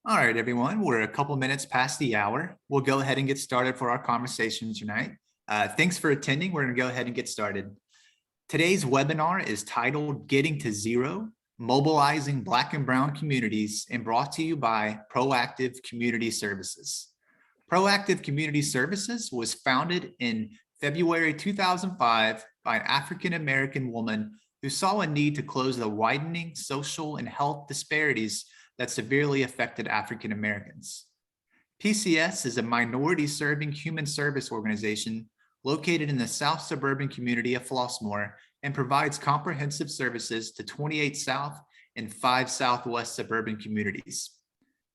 All right, everyone, we're a couple minutes past the hour. We'll go ahead and get started for our conversation tonight. Thanks for attending. We're going to go ahead and get started. Today's webinar is titled Getting to Zero, Mobilizing Black and Brown Communities, and brought to you by Proactive Community Services. Proactive Community Services was founded in February 2005 by an African-American woman who saw a need to close the widening social and health disparities that severely affected African Americans. PCS is a minority-serving human service organization located in the South suburban community of Flossmoor and provides comprehensive services to 28 South and 5 Southwest suburban communities.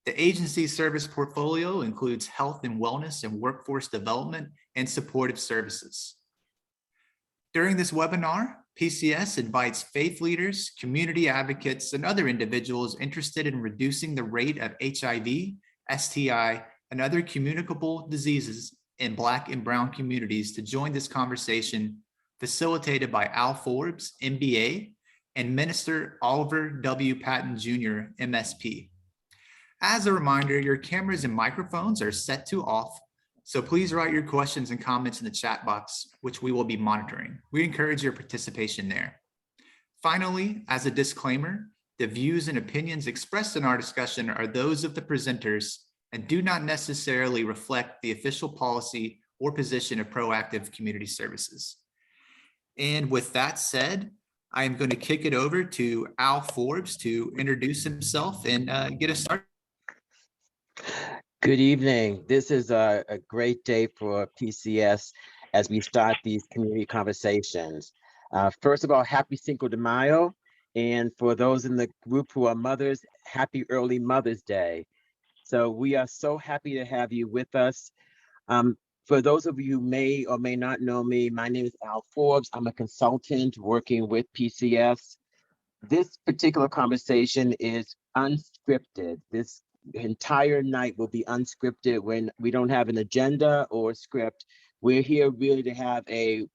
The agency's service portfolio includes health and wellness and workforce development and supportive services. During this webinar, PCS invites faith leaders, community advocates, and other individuals interested in reducing the rate of HIV, STI, and other communicable diseases in Black and Brown communities to join this conversation facilitated by Al Forbes, MBA, and Minister Oliver W. Patton Jr., MSP. As a reminder, your cameras and microphones are set to off, so please write your questions and comments in the chat box, which we will be monitoring. We encourage your participation there. Finally, as a disclaimer, the views and opinions expressed in our discussion are those of the presenters and do not necessarily reflect the official policy or position of Proactive Community Services. And with that said, I am going to kick it over to Al Forbes to introduce himself and get us started. Good evening. This is a great day for PCS as we start these community conversations. First of all, happy Cinco de Mayo. And for those in the group who are mothers, happy early Mother's Day. So we are so happy to have you with us. For those of you who may or may not know me, my name is Al Forbes. I'm a consultant working with PCS. This particular conversation is unscripted. This entire night will be unscripted when we don't have an agenda or script. We're here really to have a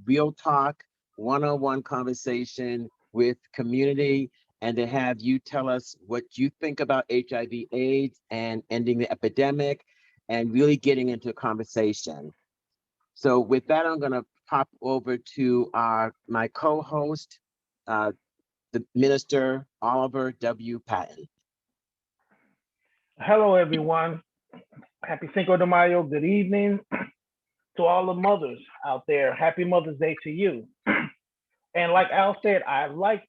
real talk, one-on-one conversation with community and to have you tell us what you think about HIV/AIDS and ending the epidemic and really getting into a conversation. So with that, I'm gonna pop over to my co-host, the Minister Oliver W. Patton. Hello, everyone. Happy Cinco de Mayo. Good evening to all the mothers out there. Happy Mother's Day to you. And like Al said, I like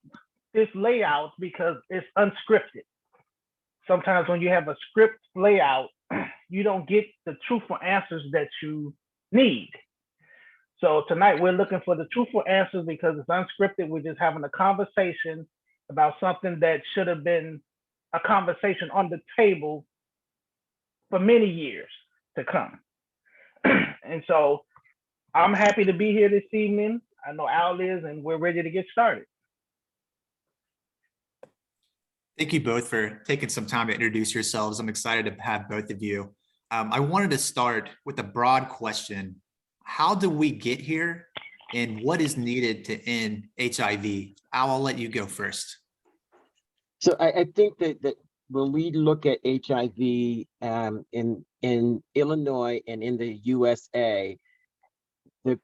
this layout because it's unscripted. Sometimes when you have a script layout, you don't get the truthful answers that you need. So tonight we're looking for the truthful answers because it's unscripted. We're just having a conversation about something that should have been a conversation on the table for many years to come. And so I'm happy to be here this evening. I know Al is, and we're ready to get started. Thank you both for taking some time to introduce yourselves. I'm excited to have both of you. I wanted to start with a broad question. How do we get here and what is needed to end HIV? Al, I'll let you go first. So I think that when we look at HIV in Illinois and in the USA, the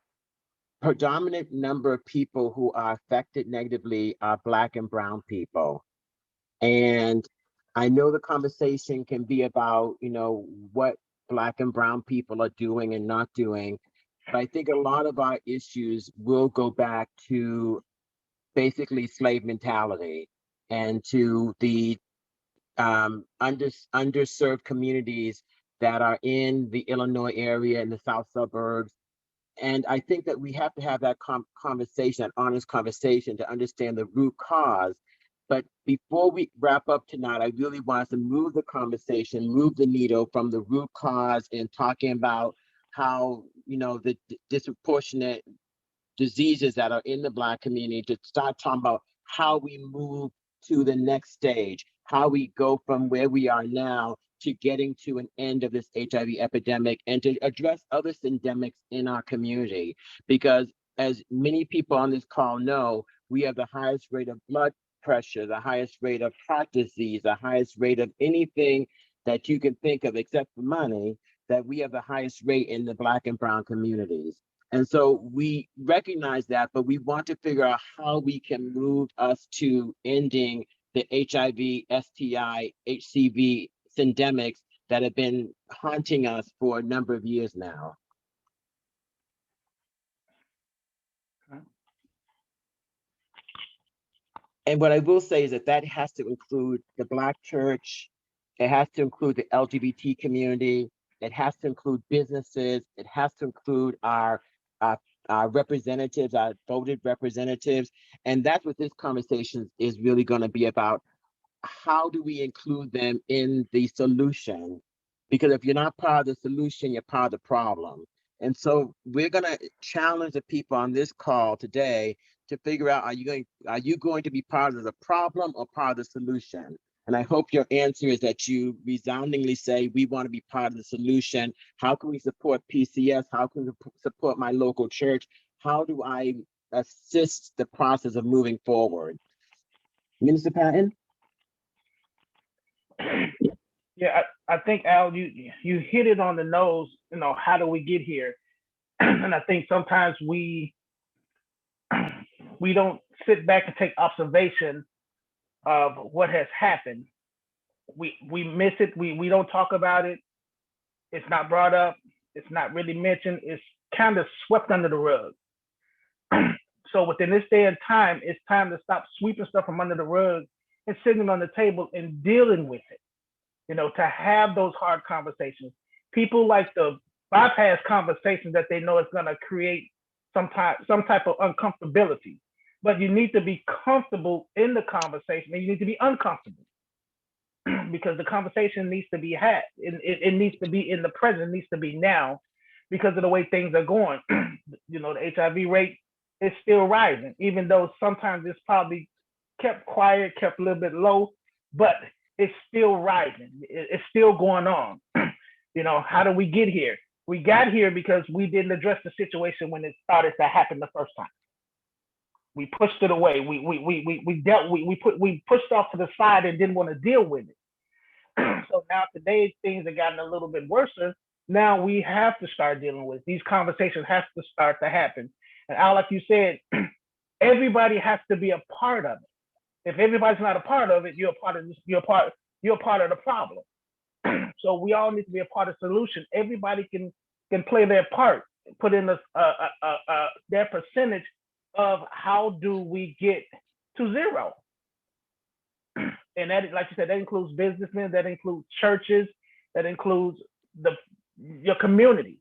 predominant number of people who are affected negatively are Black and Brown people. And I know the conversation can be about, what Black and Brown people are doing and not doing, but I think a lot of our issues will go back to basically slave mentality and to the underserved communities that are in the Illinois area and the South suburbs. And I think that we have to have that conversation, that honest conversation to understand the root cause. But before we wrap up tonight, I really want to move the conversation, move the needle from the root cause and talking about how, the disproportionate diseases that are in the Black community to start talking about how we move to the next stage, how we go from where we are now to getting to an end of this HIV epidemic and to address other endemics in our community. Because as many people on this call know, we have the highest rate of blood pressure, the highest rate of heart disease, the highest rate of anything that you can think of, except for money, that we have the highest rate in the Black and brown communities. And so we recognize that, but we want to figure out how we can move us to ending the HIV, STI, HCV syndemics that have been haunting us for a number of years now. And what I will say is that that has to include the Black church, it has to include the LGBT community, it has to include businesses, it has to include our representatives, our voted representatives. And that's what this conversation is really going to be about. How do we include them in the solution? Because if you're not part of the solution, you're part of the problem. And so we're going to challenge the people on this call today to figure out, are you going to be part of the problem or part of the solution? And I hope your answer is that you resoundingly say, we want to be part of the solution. How can we support PCS? How can we support my local church? How do I assist the process of moving forward? Minister Patton? Yeah, I think, Al, you hit it on the nose. You know, how do we get here? And I think sometimes we don't sit back and take observation of what has happened. We miss it. We don't talk about it. It's not brought up. It's not really mentioned. It's kind of swept under the rug. So within this day and time, it's time to stop sweeping stuff from under the rug and sitting on the table and dealing with it. You know, to have those hard conversations. People like to bypass conversations that they know is going to create some type of uncomfortability. But you need to be comfortable in the conversation, and you need to be uncomfortable because the conversation needs to be had. It needs to be in the present, it needs to be now because of the way things are going. You know, the HIV rate is still rising, even though sometimes it's probably kept quiet, kept a little bit low, but it's still rising. It's still going on. You know, how do we get here? We got here because we didn't address the situation when it started to happen the first time. We pushed it away. We pushed off to the side and didn't want to deal with it. So now today things have gotten a little bit worse. Now we have to start dealing with these conversations. Have to start to happen. And Al, like you said, everybody has to be a part of it. If everybody's not a part of it, you're a part of the problem. So we all need to be a part of the solution. Everybody can play their part, put in their percentage of how do we get to zero. And that, like you said, that includes businessmen, that includes churches, that includes your community.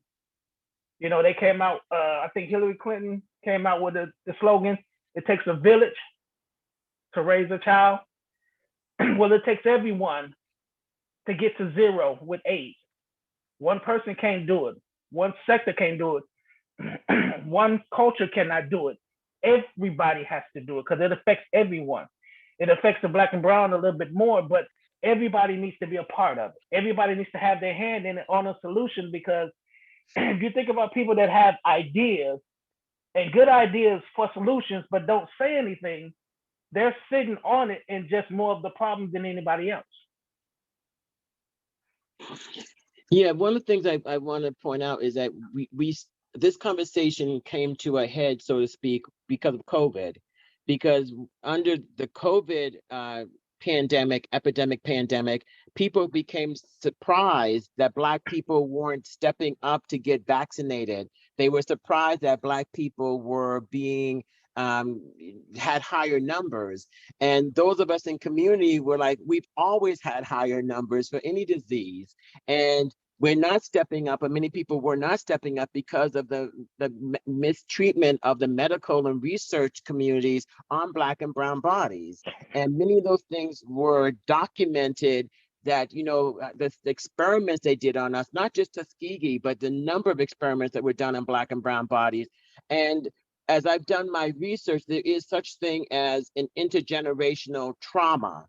You know, they came out, I think Hillary Clinton came out with the slogan, it takes a village to raise a child. Well, it takes everyone to get to zero with AIDS. One person can't do it. One sector can't do it. One culture cannot do it. Everybody has to do it because it affects everyone. It affects the Black and brown a little bit more, but everybody needs to be a part of it. Everybody needs to have their hand in it on a solution, because if you think about people that have ideas and good ideas for solutions, but don't say anything, they're sitting on it and just more of the problem than anybody else. Yeah, one of the things I want to point out is that this conversation came to a head, so to speak, because of COVID. Because under the COVID pandemic, people became surprised that Black people weren't stepping up to get vaccinated. They were surprised that Black people were being had higher numbers. And those of us in community were like, we've always had higher numbers for any disease. And we're not stepping up, and many people were not stepping up because of the mistreatment of the medical and research communities on Black and brown bodies. And many of those things were documented, that, you know, the experiments they did on us, not just Tuskegee, but the number of experiments that were done on Black and brown bodies. And as I've done my research, there is such thing as an intergenerational trauma.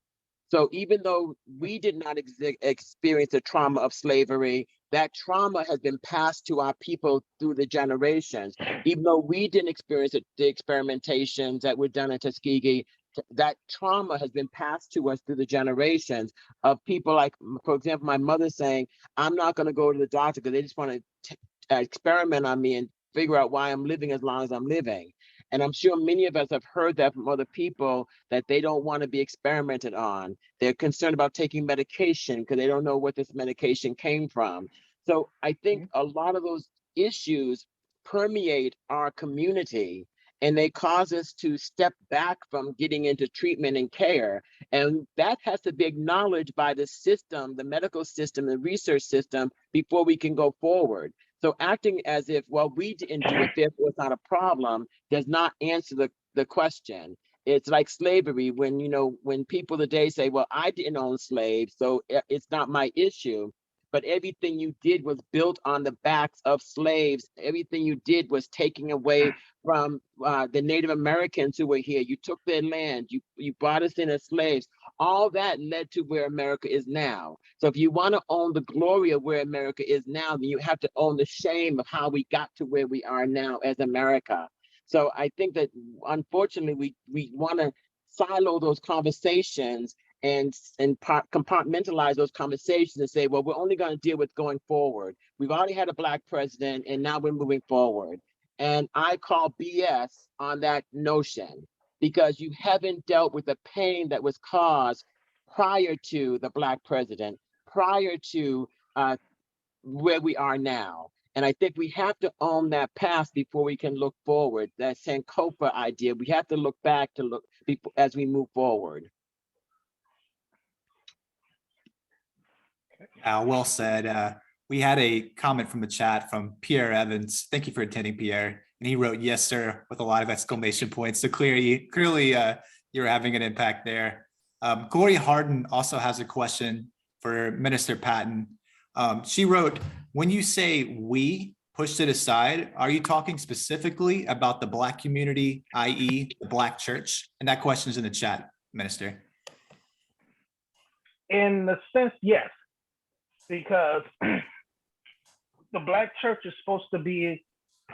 So even though we did not experience the trauma of slavery, that trauma has been passed to our people through the generations. Even though we didn't experience the experimentations that were done at Tuskegee, that trauma has been passed to us through the generations of people like, for example, my mother saying, I'm not going to go to the doctor because they just want to experiment on me and figure out why I'm living as long as I'm living. And I'm sure many of us have heard that from other people, that they don't want to be experimented on. They're concerned about taking medication because they don't know what this medication came from. So I think a lot of those issues permeate our community, and they cause us to step back from getting into treatment and care. And that has to be acknowledged by the system, the medical system, the research system, before we can go forward. So acting as if, well, we didn't do it, therefore it's not a problem, does not answer the question. It's like slavery when, when people today say, well, I didn't own slaves, so it's not my issue. But everything you did was built on the backs of slaves. Everything you did was taking away from the Native Americans who were here. You took their land, you brought us in as slaves. All that led to where America is now. So if you want to own the glory of where America is now, then you have to own the shame of how we got to where we are now as America. So I think that unfortunately we want to silo those conversations and compartmentalize those conversations and say, well, we're only going to deal with going forward. We've already had a Black president and now we're moving forward. And I call BS on that notion, because you haven't dealt with the pain that was caused prior to the Black president, prior to where we are now. And I think we have to own that past before we can look forward. That Sankofa idea, we have to look back to look as we move forward. Well said. We had a comment from the chat from Pierre Evans. Thank you for attending, Pierre. And he wrote, yes, sir, with a lot of exclamation points. So clearly you're having an impact there. Gloria Harden also has a question for Minister Patton. She wrote, when you say we pushed it aside, are you talking specifically about the Black community, i.e. the Black church? And that question is in the chat, Minister. In the sense, yes, because the Black church is supposed to be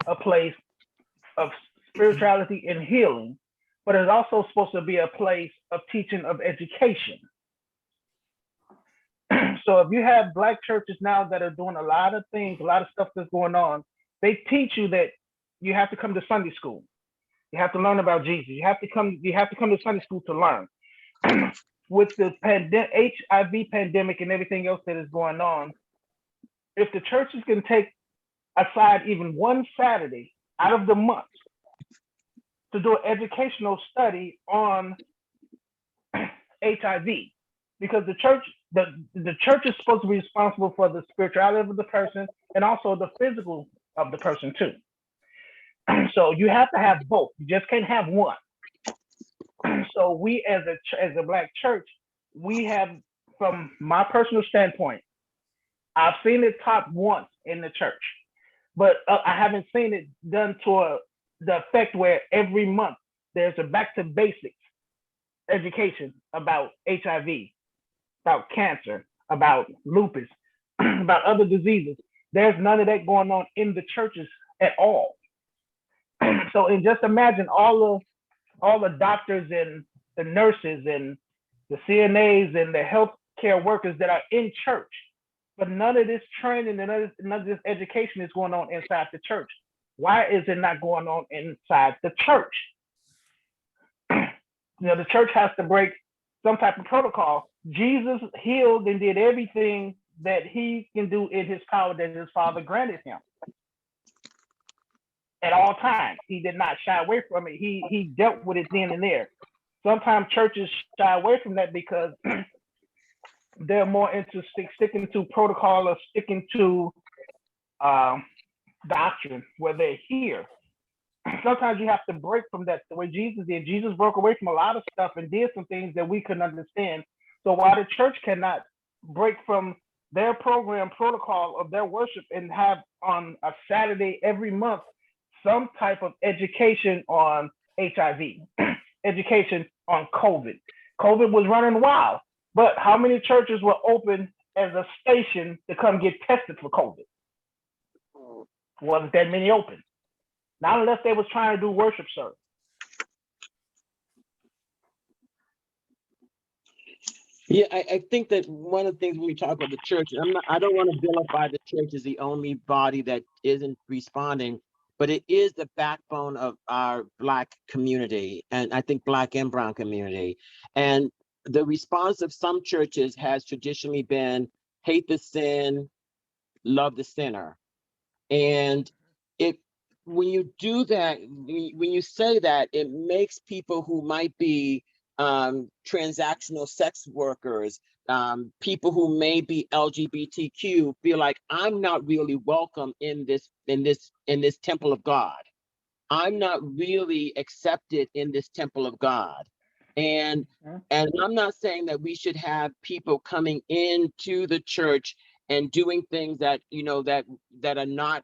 a place of spirituality and healing, but it's also supposed to be a place of teaching, of education. So if you have Black churches now that are doing a lot of things, a lot of stuff that's going on, they teach you that you have to come to Sunday school. You have to learn about Jesus. You have to come to Sunday school to learn. With the HIV pandemic and everything else that is going on, if the churches can take aside even one Saturday out of the month to do an educational study on HIV, because the church is supposed to be responsible for the spirituality of the person and also the physical of the person too. So you have to have both. You just can't have one. So we as a Black church, we have, from my personal standpoint, I've seen it taught once in the church, but I haven't seen it done to the effect where every month there's a back to basics education about HIV, about cancer, about lupus, about other diseases. There's none of that going on in the churches at all. So, and just imagine all the doctors and the nurses and the CNAs and the healthcare workers that are in church, but none of this training and none of this education is going on inside the church. Why is it not going on inside the church? The church has to break some type of protocol. Jesus healed and did everything that he can do in his power that his Father granted him. At all times, he did not shy away from it. He dealt with it then and there. Sometimes churches shy away from that because they're more into sticking to protocol or sticking to doctrine where they're here. Sometimes you have to break from that the way Jesus did. Jesus broke away from a lot of stuff and did some things that we couldn't understand. So while the church cannot break from their program protocol of their worship and have on a Saturday every month some type of education on HIV, education on COVID. COVID was running wild, but how many churches were open as a station to come get tested for COVID? Wasn't that many open. Not unless they was trying to do worship service. Yeah, I think that one of the things when we talk about the church, I don't want to vilify the church as the only body that isn't responding, but it is the backbone of our Black community, and I think Black and Brown community. And the response of some churches has traditionally been hate the sin, love the sinner. And it when you do that, when you say that, it makes people who might be transactional sex workers, people who may be LGBTQ, feel like I'm not really welcome in this temple of God. I'm not really accepted in this temple of God. And and I'm not saying that we should have people coming into the church and doing things that, that are not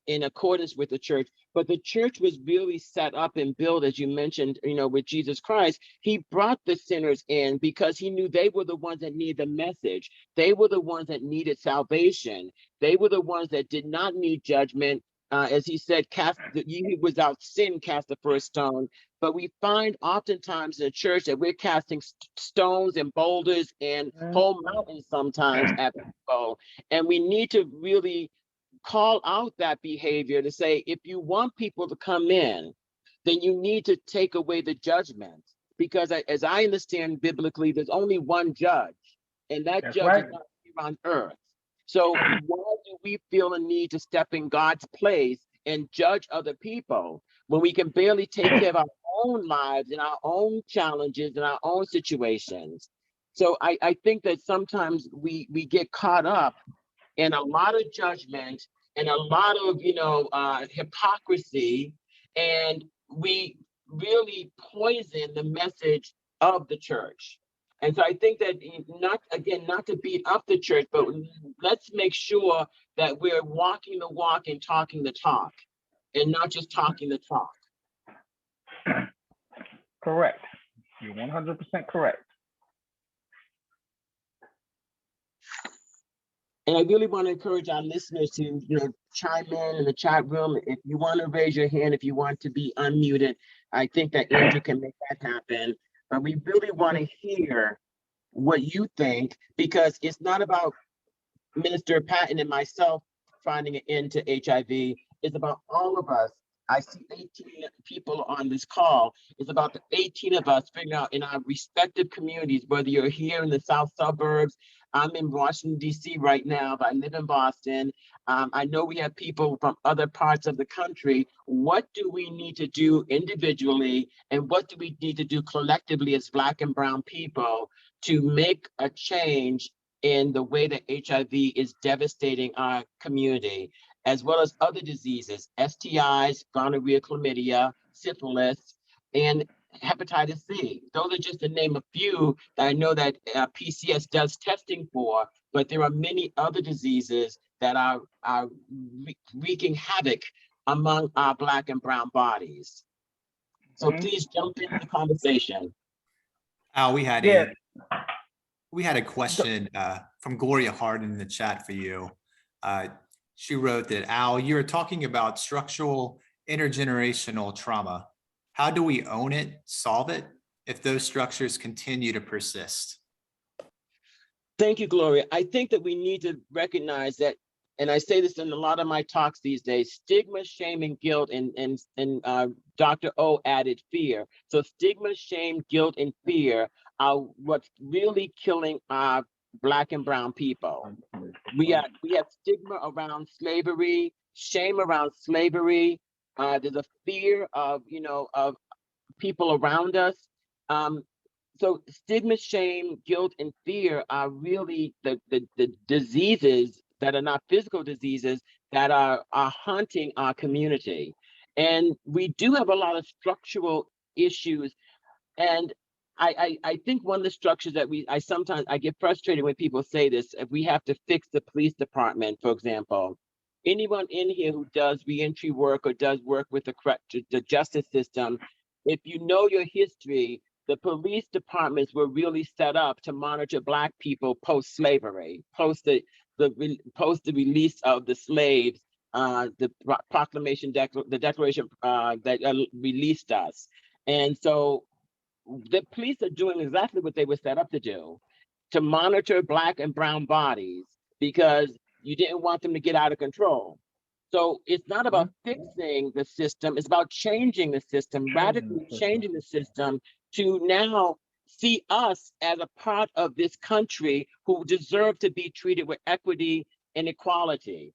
in accordance with the church, but the church was really set up and built, as you mentioned, with Jesus Christ. He brought the sinners in because he knew they were the ones that needed the message. They were the ones that needed salvation. They were the ones that did not need judgment. As he said, ye without sin cast the first stone. But we find oftentimes in the church that we're casting stones and boulders and whole mountains sometimes at people. And we need to really call out that behavior to say, if you want people to come in, then you need to take away the judgment. Because as I understand biblically, there's only one judge, and that That's judge right. is not here on earth. So why do we feel a need to step in God's place and judge other people when we can barely take care of our own lives and our own challenges and our own situations? So I think that sometimes we get caught up in a lot of judgment and a lot of hypocrisy, and we really poison the message of the church. And so I think that, not to beat up the church, but let's make sure that we're walking the walk and talking the talk, and not just talking the talk. Correct. You're 100% correct. And I really want to encourage our listeners to, chime in the chat room. If you want to raise your hand, if you want to be unmuted, I think that Andrew can make that happen. But we really want to hear what you think, because it's not about Minister Patton and myself finding an end to HIV. It's about all of us. I see 18 people on this call. It's about the 18 of us figuring out in our respective communities, whether you're here in the South suburbs. I'm in Washington, D.C. right now, but I live in Boston. I know we have people from other parts of the country. What do we need to do individually, and what do we need to do collectively as Black and Brown people to make a change in the way that HIV is devastating our community, as well as other diseases, STIs, gonorrhea, chlamydia, syphilis, and hepatitis C. Those are just to name a few that I know that PCS does testing for, but there are many other diseases that are wreaking havoc among our Black and Brown bodies. So please jump into the conversation. Al, we had Yeah. a question from Gloria Harden in the chat for you. She wrote that, Al, you're talking about structural intergenerational trauma. How do we own it, solve it, if those structures continue to persist? Thank you, Gloria. I think that we need to recognize that, and I say this in a lot of my talks these days, stigma, shame, and guilt, and Dr. O added fear. So stigma, shame, guilt, and fear are what's really killing our Black and Brown people. We have stigma around slavery, shame around slavery. There's a fear of people around us. So stigma, shame, guilt, and fear are really the diseases that are not physical diseases that are haunting our community. And we do have a lot of structural issues. And I think one of the structures that I sometimes get frustrated when people say this, if we have to fix the police department, for example. Anyone in here who does reentry work or does work with the justice system, if you know your history, the police departments were really set up to monitor Black people post-slavery, post the release of the slaves, the proclamation, the declaration that released us. And so the police are doing exactly what they were set up to do. to monitor Black and brown bodies because you didn't want them to get out of control. So it's not about fixing the system, it's about changing the system, radically changing the system to now see us as a part of this country who deserve to be treated with equity and equality.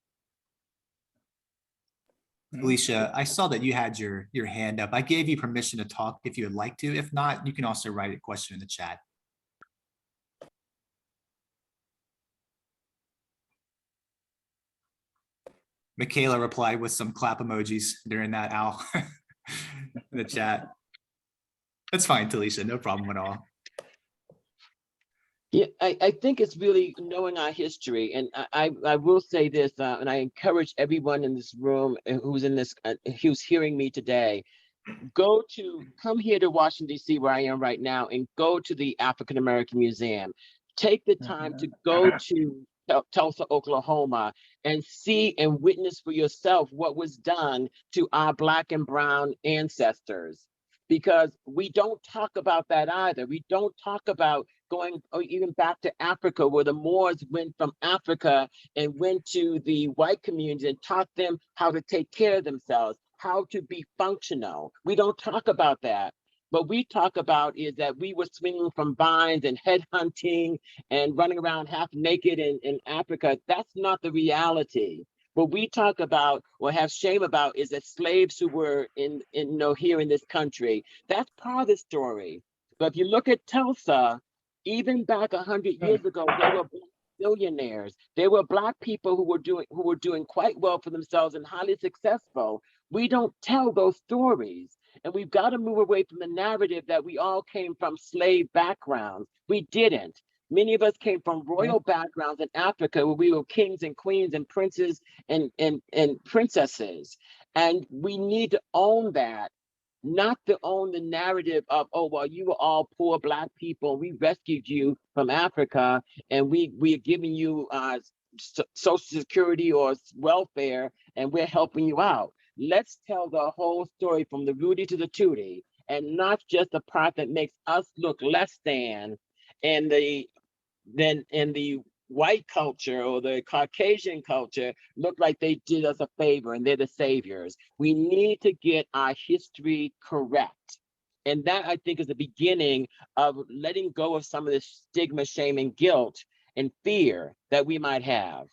Alicia, I saw that you had your hand up. I gave you permission to talk if you would like to. If not, you can also write a question in the chat. Michaela replied with some clap emojis during that, Al, in the chat. That's fine, Talisha, no problem at all. Yeah, I think it's really knowing our history. And I will say this, and I encourage everyone in this room who's hearing me today, come here to Washington, D.C., where I am right now, and go to the African American Museum. Take the time to go to Tulsa, Oklahoma, and see and witness for yourself what was done to our Black and brown ancestors. Because we don't talk about that either. We don't talk about going even back to Africa, where the Moors went from Africa and went to the white community and taught them how to take care of themselves, how to be functional. We don't talk about that. What we talk about is that we were swinging from vines and head hunting and running around half naked in Africa. That's not the reality. What we talk about or have shame about is that slaves who were here in this country. That's part of the story. But if you look at Tulsa, even back 100 years ago, they were billionaires. They were Black people who were doing quite well for themselves and highly successful. We don't tell those stories. And we've got to move away from the narrative that we all came from slave backgrounds. We didn't. Many of us came from royal backgrounds in Africa, where we were kings and queens and princes and princesses. And we need to own that, not to own the narrative of, oh, well, you were all poor Black people. We rescued you from Africa, and we are giving you Social Security or welfare, and we're helping you out. Let's tell the whole story from the Rudy to the Tootie, and not just the part that makes us look less than in the white culture or the Caucasian culture look like they did us a favor and they're the saviors. We need to get our history correct. And that, I think, is the beginning of letting go of some of this stigma, shame, and guilt and fear that we might have.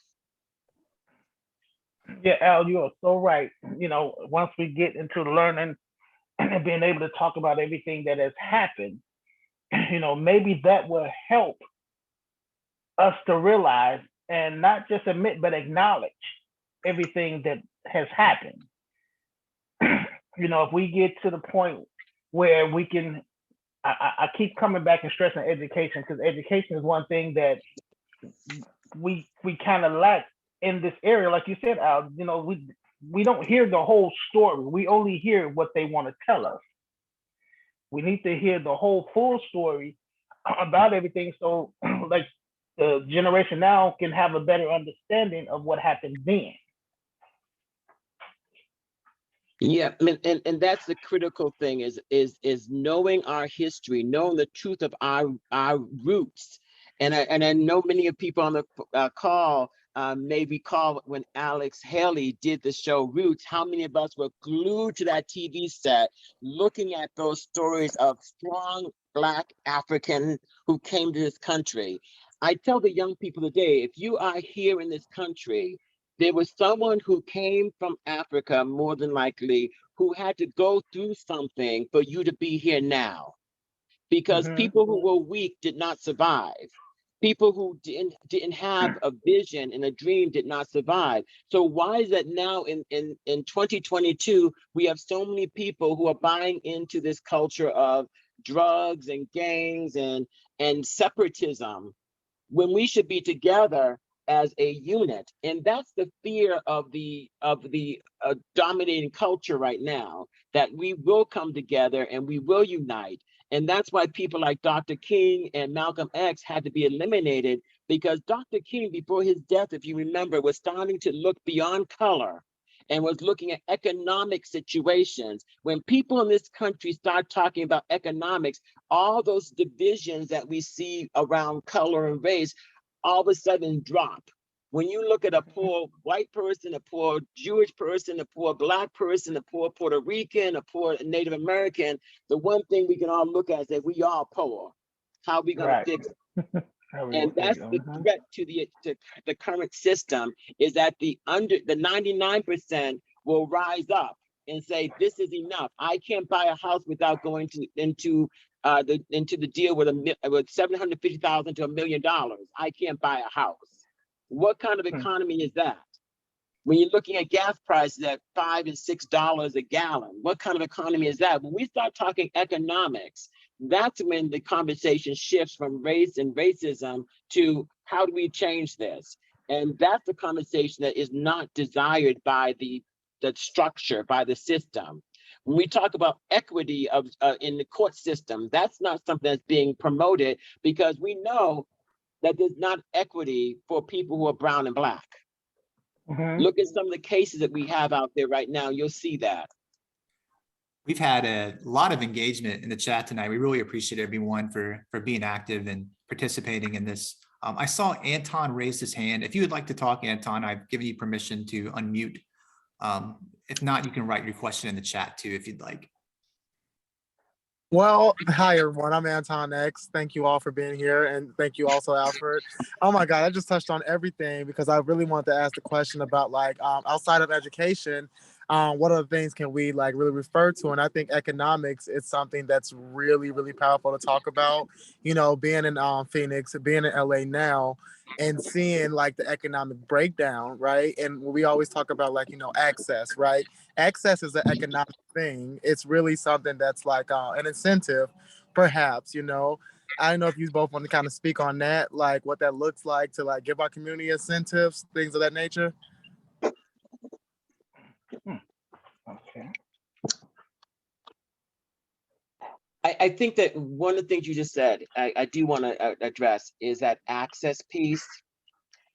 Yeah, Al, you are so right. Once we get into learning and being able to talk about everything that has happened, maybe that will help us to realize and not just admit, but acknowledge everything that has happened. If we get to the point where we can, I keep coming back and stressing education, because education is one thing that we kind of lack in this area. Like you said, Al, we don't hear the whole story. We only hear what they want to tell us. We need to hear the whole full story about everything. So like the generation now can have a better understanding of what happened then. Yeah, and that's the critical thing is knowing our history, knowing the truth of our roots. And I know many of people on the call may recall when Alex Haley did the show Roots, how many of us were glued to that TV set looking at those stories of strong Black African who came to this country. I tell the young people today, if you are here in this country, there was someone who came from Africa, more than likely, who had to go through something for you to be here now. Because people who were weak did not survive. People who didn't have a vision and a dream did not survive. So why is that now in 2022, we have so many people who are buying into this culture of drugs and gangs and separatism, when we should be together as a unit? And that's the fear of the dominating culture right now, that we will come together and we will unite. And that's why people like Dr. King and Malcolm X had to be eliminated, because Dr. King, before his death, if you remember, was starting to look beyond color and was looking at economic situations. When people in this country start talking about economics, all those divisions that we see around color and race all of a sudden drop. When you look at a poor white person, a poor Jewish person, a poor Black person, a poor Puerto Rican, a poor Native American, the one thing we can all look at is that we are poor. How are we going to fix it? And that's the threat to the current system, is that the 99% will rise up and say, this is enough. I can't buy a house without going into the deal with $750,000 to $1 million. I can't buy a house. What kind of economy is that? When you're looking at gas prices at $5 and $6 a gallon, what kind of economy is that? When we start talking economics, that's when the conversation shifts from race and racism to how do we change this? And that's the conversation that is not desired by the structure, by the system. When we talk about equity in the court system, that's not something that's being promoted, because we know that there's not equity for people who are brown and Black. Look at some of the cases that we have out there right now. You'll see that. We've had a lot of engagement in the chat tonight. We really appreciate everyone for being active and participating in this. I saw Anton raise his hand. If you would like to talk, Anton, I've given you permission to unmute. If not, you can write your question in the chat too, if you'd like. Well, hi everyone, I'm Anton X. Thank you all for being here, and thank you also, Alfred. Oh my God, I just touched on everything, because I really wanted to ask the question about, like, outside of education, what other things can we like really refer to? And I think economics is something that's really, really powerful to talk about. You know, being in Phoenix, being in LA now, and seeing like the economic breakdown, right? And we always talk about, like, you know, access, right? Access is an economic thing. It's really something that's like an incentive, perhaps, you know. I don't know if you both want to kind of speak on that, like what that looks like to like give our community incentives, things of that nature. Okay. I think that one of the things you just said, I do want to address, is that access piece.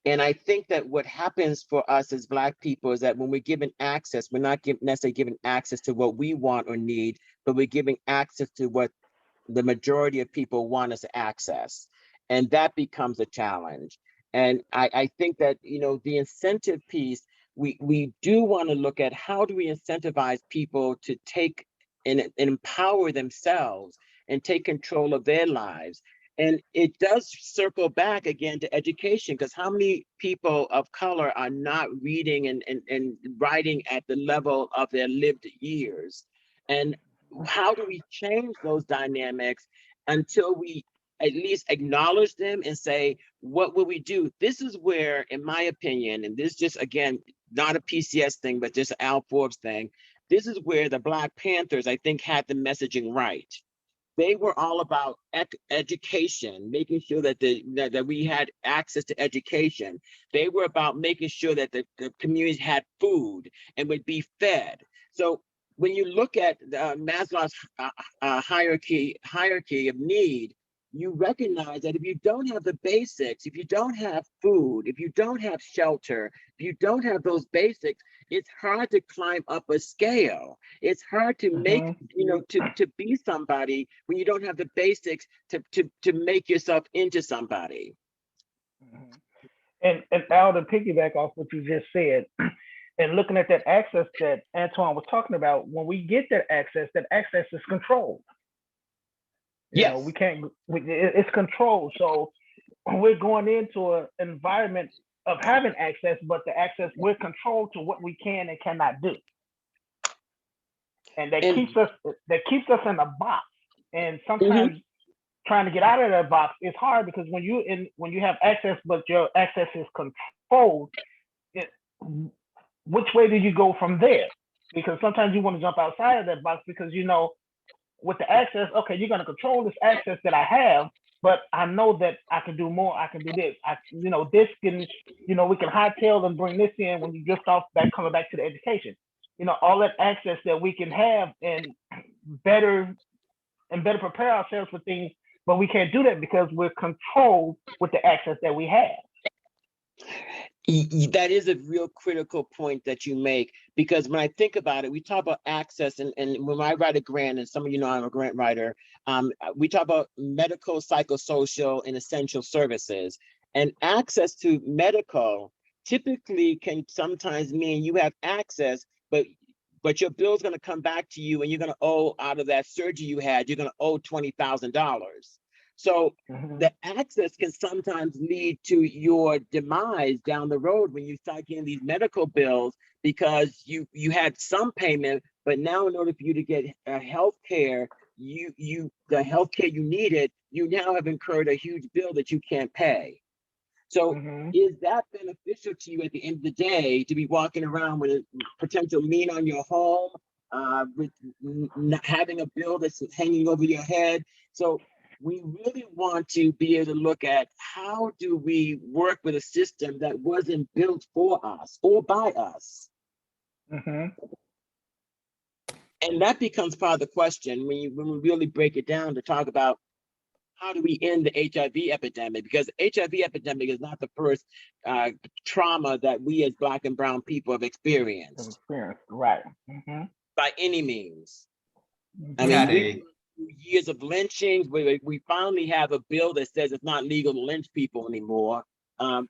And I think that what happens for us as Black people is that when we're given access, we're not necessarily given access to what we want or need, but we're giving access to what the majority of people want us to access. And that becomes a challenge. And I think that, you know, the incentive piece, we do want to look at how do we incentivize people to take and empower themselves and take control of their lives. And it does circle back again to education, because how many people of color are not reading and writing at the level of their lived years? And how do we change those dynamics until we at least acknowledge them and say, what will we do? This is where, in my opinion, and this just, again, not a PCS thing, but just an Al Forbes thing, this is where the Black Panthers, I think, had the messaging right. They were all about education, making sure that that we had access to education. They were about making sure that the communities had food and would be fed. So when you look at Maslow's hierarchy of need, you recognize that if you don't have the basics, if you don't have food, if you don't have shelter, if you don't have those basics, it's hard to climb up a scale. It's hard to make, you know, to be somebody when you don't have the basics to make yourself into somebody. And Al, to piggyback off what you just said, and looking at that access that Antoine was talking about, when we get that access is controlled. You know, we can't, it's controlled. So we're going into an environment of having access, but the access, we're controlled to what we can and cannot do. And that keeps us in a box. And sometimes trying to get out of that box is hard, because when you have access, but your access is controlled, which way do you go from there? Because sometimes you want to jump outside of that box, because, you know, with the access, okay, you're going to control this access that I have, but I know that I can do more. I can do this. You know, this can, you know, we can hightail and bring this in when you just off back, coming back to the education. You know, all that access that we can have and better prepare ourselves for things, but we can't do that because we're controlled with the access that we have. That is a real critical point that you make, because when I think about it, we talk about access, and when I write a grant, and some of you know I'm a grant writer, we talk about medical, psychosocial, and essential services. And access to medical typically can sometimes mean you have access, but your bill's going to come back to you, and you're going to owe, out of that surgery you had, you're going to owe $20,000. So the access can sometimes lead to your demise down the road when you start getting these medical bills, because you had some payment, but now in order for you to get health care, the health care you needed, you now have incurred a huge bill that you can't pay. So is that beneficial to you at the end of the day, to be walking around with a potential lien on your home, with not having a bill that's hanging over your head? So we really want to be able to look at, how do we work with a system that wasn't built for us or by us? And that becomes part of the question when we really break it down to talk about, how do we end the HIV epidemic? Because HIV epidemic is not the first trauma that we as Black and brown people have experienced. Right. By any means. I Got mean, years of lynchings. We finally have a bill that says it's not legal to lynch people anymore.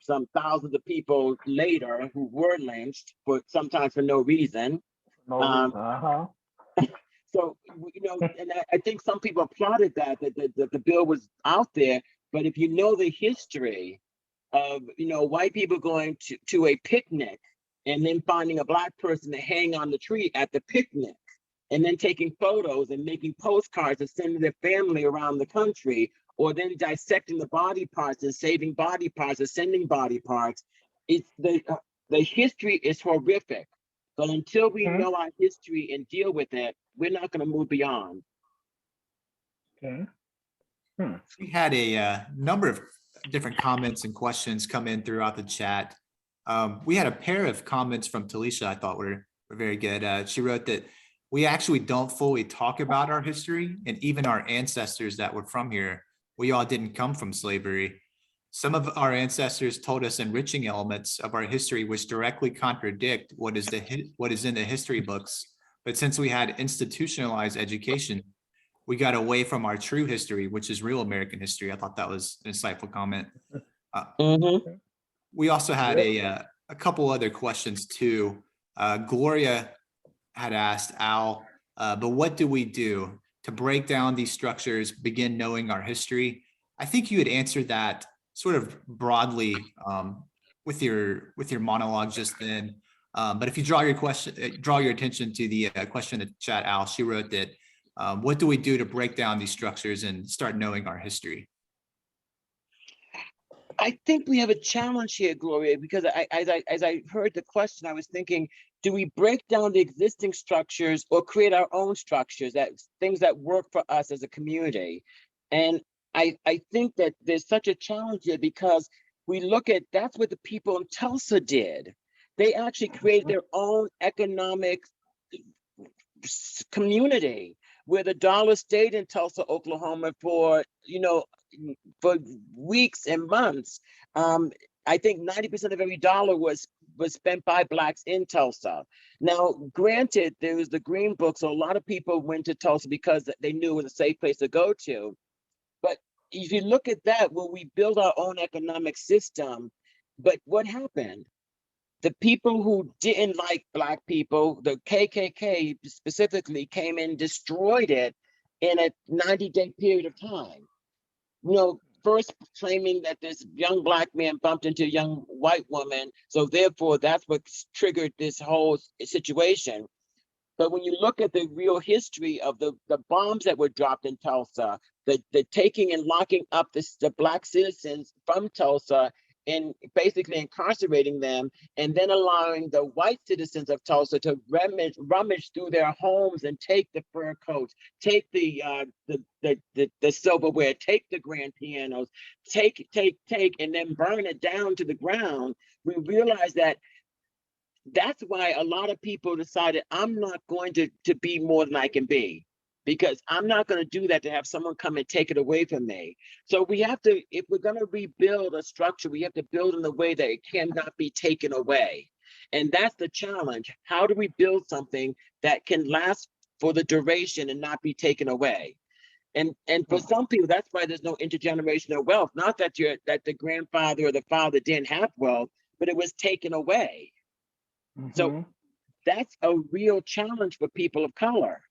Some thousands of people later who were lynched, sometimes for no reason. So, you know, and I think some people applauded that the bill was out there. But if you know the history of, you know, white people going to a picnic and then finding a Black person to hang on the tree at the picnic, and then taking photos and making postcards and sending their family around the country, or then dissecting the body parts and saving body parts or sending body parts, it's the history is horrific. But until we know our history and deal with it, we're not going to move beyond. We had a number of different comments and questions come in throughout the chat. We had a pair of comments from Talisha I thought were very good. She wrote that we actually don't fully talk about our history, and even our ancestors that were from here, we all didn't come from slavery. Some of our ancestors told us enriching elements of our history which directly contradict what is in the history books. But since we had institutionalized education, we got away from our true history, which is real American history. I thought that was an insightful comment. We also had a couple other questions too. Gloria had asked Al, but what do we do to break down these structures, begin knowing our history? I think you had answered that sort of broadly with your monologue just then. But if you draw your attention to the question in the chat, Al, she wrote that, what do we do to break down these structures and start knowing our history? I think we have a challenge here, Gloria, because as I heard the question, I was thinking, do we break down the existing structures or create our own structures, things that work for us as a community? And I think that there's such a challenge here, because we look at, that's what the people in Tulsa did. They actually created their own economic community, where the dollar stayed in Tulsa, Oklahoma for, you know, for weeks and months. I think 90% of every dollar was spent by Blacks in Tulsa. Now, granted, there was the Green Book, so a lot of people went to Tulsa because they knew it was a safe place to go to. But if you look at that, well, we build our own economic system, but what happened? The people who didn't like Black people, the KKK specifically, came and destroyed it in a 90-day period of time. You know, first claiming that this young Black man bumped into a young white woman, so therefore that's what triggered this whole situation. But when you look at the real history of the bombs that were dropped in Tulsa, the taking and locking up the Black citizens from Tulsa and basically incarcerating them, and then allowing the white citizens of Tulsa to rummage through their homes and take the fur coats, take the silverware, take the grand pianos, take, and then burn it down to the ground. We realize that that's why a lot of people decided, I'm not going to be more than I can be. because I'm not going to do that to have someone come and take it away from me. So we have to, if we're going to rebuild a structure, we have to build in a way that it cannot be taken away. And that's the challenge. How do we build something that can last for the duration and not be taken away? And for some people, that's why there's no intergenerational wealth. Not that the grandfather or the father didn't have wealth, but it was taken away. So that's a real challenge for people of color,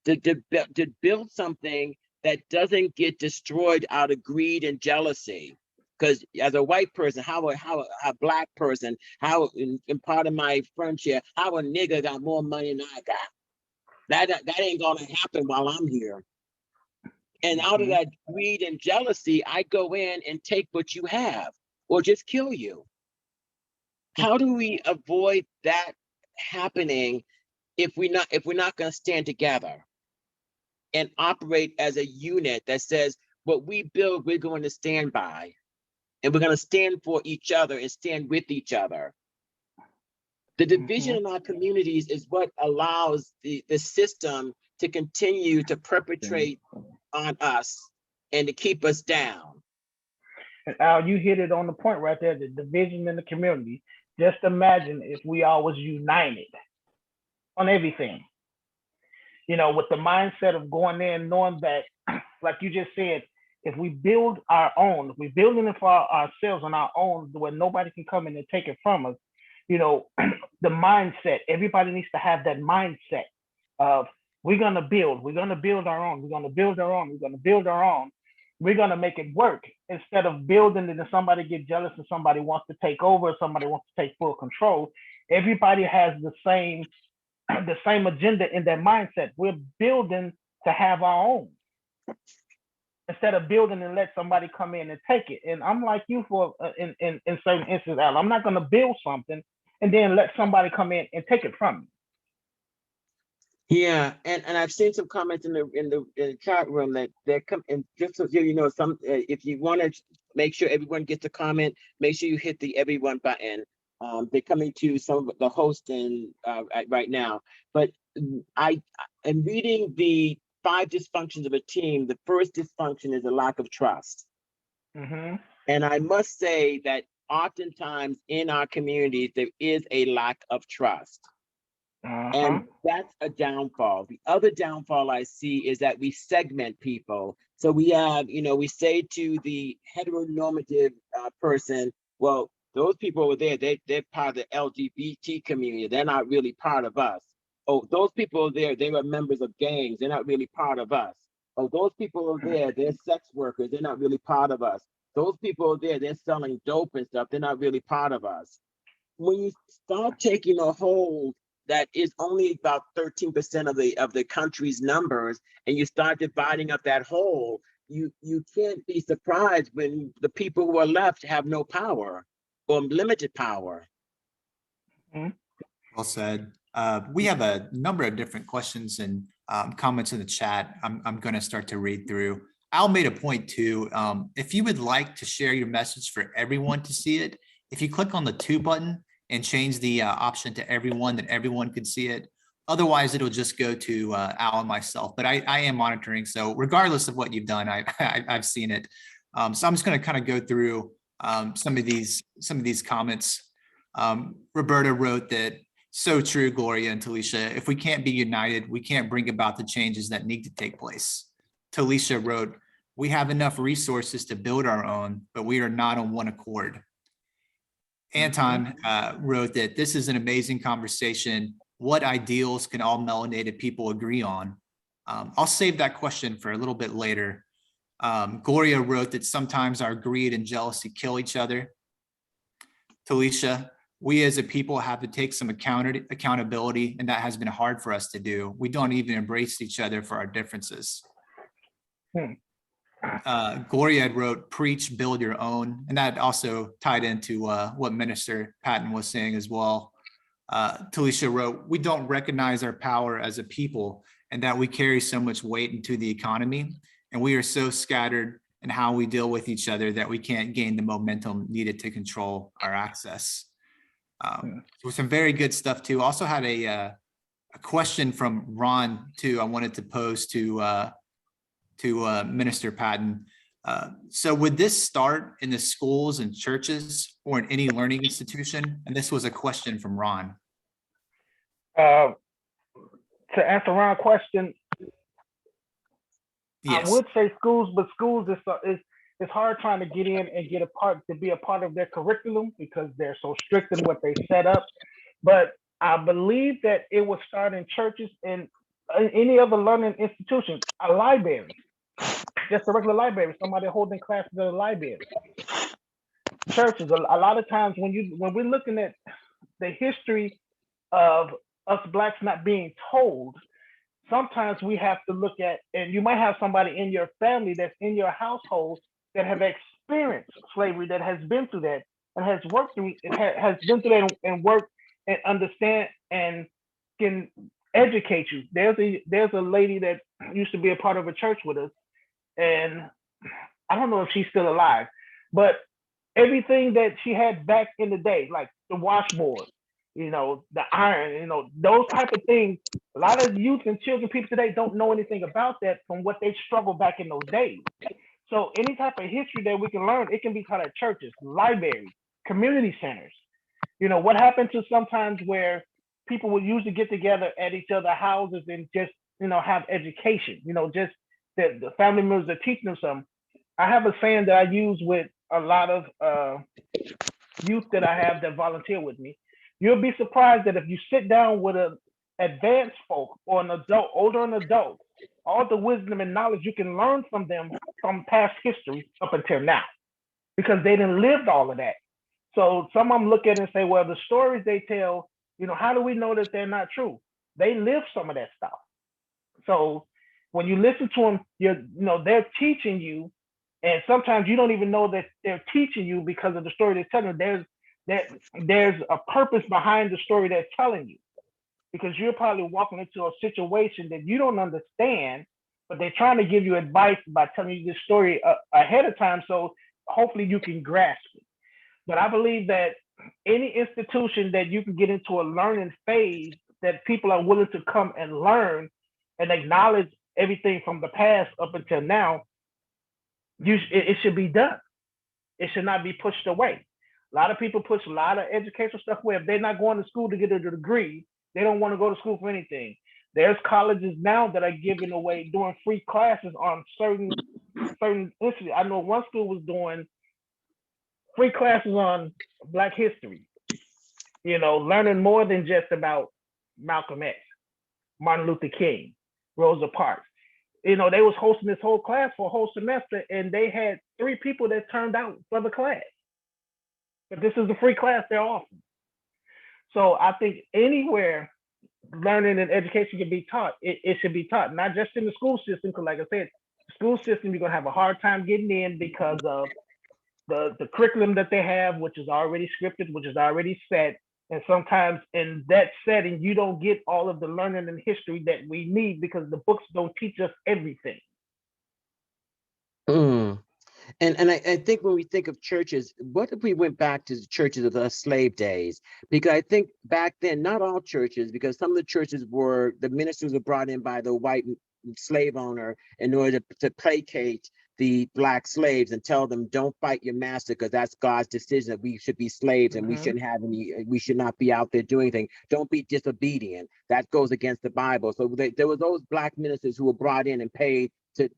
to build something that doesn't get destroyed out of greed and jealousy. Because as a white person, how a black person, how in part of my friendship, how a nigga got more money than I got. That ain't gonna happen while I'm here. And out of that greed and jealousy, I go in and take what you have, or just kill you. How do we avoid that happening if we're not going to stand together and operate as a unit that says what we build, we're going to stand by, and we're going to stand for each other and stand with each other? The division in our communities is what allows the system to continue to perpetrate on us and to keep us down. And Al, you hit it on the point right there, the division in the community. Just imagine if we all was united on everything. You know, with the mindset of going in, knowing that, like you just said, if we build our own, if we're building it for ourselves on our own, where nobody can come in and take it from us, you know, the mindset, everybody needs to have that mindset of, we're gonna build our own, we're gonna build our own, we're gonna build our own, we're gonna make it work, instead of building it and somebody get jealous and somebody wants to take over, somebody wants to take full control. Everybody has the same agenda in their mindset. We're building to have our own, instead of building and let somebody come in and take it. And I'm like you for in certain instances, Al, I'm not gonna build something and then let somebody come in and take it from me. Yeah, and I've seen some comments in the chat room that they're coming. And just so you know, some if you want to make sure everyone gets a comment, make sure you hit the everyone button. They're coming to some of the hosting right now. But I am reading the 5 dysfunctions of a team. The first dysfunction is a lack of trust. And I must say that oftentimes in our communities there is a lack of trust. And that's a downfall. The other downfall I see is that we segment people. So we have, you know, we say to the heteronormative person, well, those people over there, they're part of the LGBT community. They're not really part of us. Oh, those people over there, they were members of gangs. They're not really part of us. Oh, those people over there, they're sex workers. They're not really part of us. Those people over there, they're selling dope and stuff. They're not really part of us. When you start taking a hold that is only about 13% of the country's numbers, and you start dividing up that whole, you can't be surprised when the people who are left have no power or limited power. Well said. We have a number of different questions and comments in the chat. I'm going to start to read through. Al made a point too. If you would like to share your message for everyone to see it, if you click on the to button and change the option to everyone, that everyone can see it. Otherwise, it'll just go to Al and myself. But I am monitoring, so regardless of what you've done, I've seen it. So I'm just going to kind of go through some of these comments. Roberta wrote that, so true, Gloria and Talisha. If we can't be united, we can't bring about the changes that need to take place. Talisha wrote, we have enough resources to build our own, but we are not on one accord. Anton wrote that this is an amazing conversation. What ideals can all melanated people agree on? I'll save that question for a little bit later. Gloria wrote that sometimes our greed and jealousy kill each other. Talisha, we as a people have to take some accountability, and that has been hard for us to do. We don't even embrace each other for our differences. Gloria had wrote, preach, build your own. And that also tied into what Minister Patton was saying as well. Talisha wrote, we don't recognize our power as a people and that we carry so much weight into the economy. And we are so scattered in how we deal with each other that we can't gain the momentum needed to control our access. So some very good stuff too. Also had a a question from Ron too, I wanted to pose to Minister Patton. So would this start in the schools and churches or in any learning institution? And this was a question from Ron. To answer Ron's question, Yes. I would say schools, but schools it's hard trying to get in and be a part of their curriculum because they're so strict in what they set up. But I believe that it would start in churches and any other learning institution, a library, just a regular library, somebody holding classes at a library. Churches, a lot of times when we're looking at the history of us Blacks not being told, sometimes we have to look at, and you might have somebody in your family that's in your household that have experienced slavery, that has been through that and has worked through it, has been through that and worked and understand and can educate you. There's a lady that used to be a part of a church with us, and I don't know if she's still alive, but everything that she had back in the day, like the washboard, the iron, those type of things, a lot of youth and children, people today don't know anything about that from what they struggled back in those days. So any type of history that we can learn, it can be taught at churches, libraries, community centers. What happened to sometimes where people would usually get together at each other's houses and just, have education, just that the family members are teaching them something. I have a saying that I use with a lot of youth that I have that volunteer with me. You'll be surprised that if you sit down with an advanced folk or an adult, older an adult, all the wisdom and knowledge you can learn from them from past history up until now, because they didn't live all of that. So some of them look at it and say, well, the stories they tell, how do we know that they're not true? They live some of that stuff. So when you listen to them, they're teaching you, and sometimes you don't even know that they're teaching you because of the story they're telling you. There's a purpose behind the story they're telling you, because you're probably walking into a situation that you don't understand, but they're trying to give you advice by telling you this story ahead of time, so hopefully you can grasp it. But I believe that any institution that you can get into a learning phase, that people are willing to come and learn and acknowledge everything from the past up until now, it should be done. It should not be pushed away. A lot of people push a lot of educational stuff away. If they're not going to school to get a degree, they don't want to go to school for anything. There's colleges now that are giving away, doing free classes on certain issues. I know one school was doing free classes on Black history, learning more than just about Malcolm X, Martin Luther King, Rosa Parks. They was hosting this whole class for a whole semester, and they had 3 people that turned out for the class. But this is the free class they're offering. So I think anywhere learning and education can be taught, it should be taught, not just in the school system, because like I said, school system, you're gonna have a hard time getting in because of the curriculum that they have, which is already scripted, which is already set. And sometimes in that setting, you don't get all of the learning and history that we need because the books don't teach us everything. And I think when we think of churches, what if we went back to the churches of the slave days? Because I think back then, not all churches, because some of the churches the ministers were brought in by the white slave owner in order to placate the Black slaves and tell them, don't fight your master, because that's God's decision that we should be slaves and we should not be out there doing anything. Don't be disobedient. That goes against the Bible. So there were those Black ministers who were brought in and paid to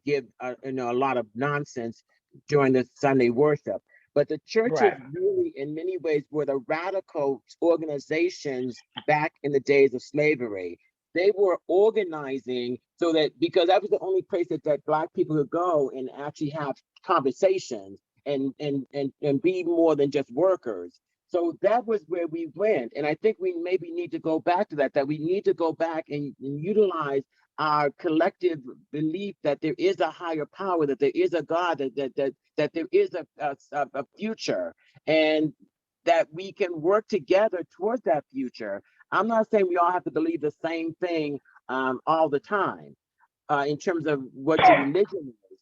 give a lot of nonsense during the Sunday worship. But the churches really, in many ways, were the radical organizations back in the days of slavery. They were organizing so that, because that was the only place that Black people could go and actually have conversations and be more than just workers. So that was where we went. And I think we maybe need to go back to that we need to go back and utilize our collective belief that there is a higher power, that there is a God, that there is a future, and that we can work together towards that future. I'm not saying we all have to believe the same thing all the time in terms of what your religion is,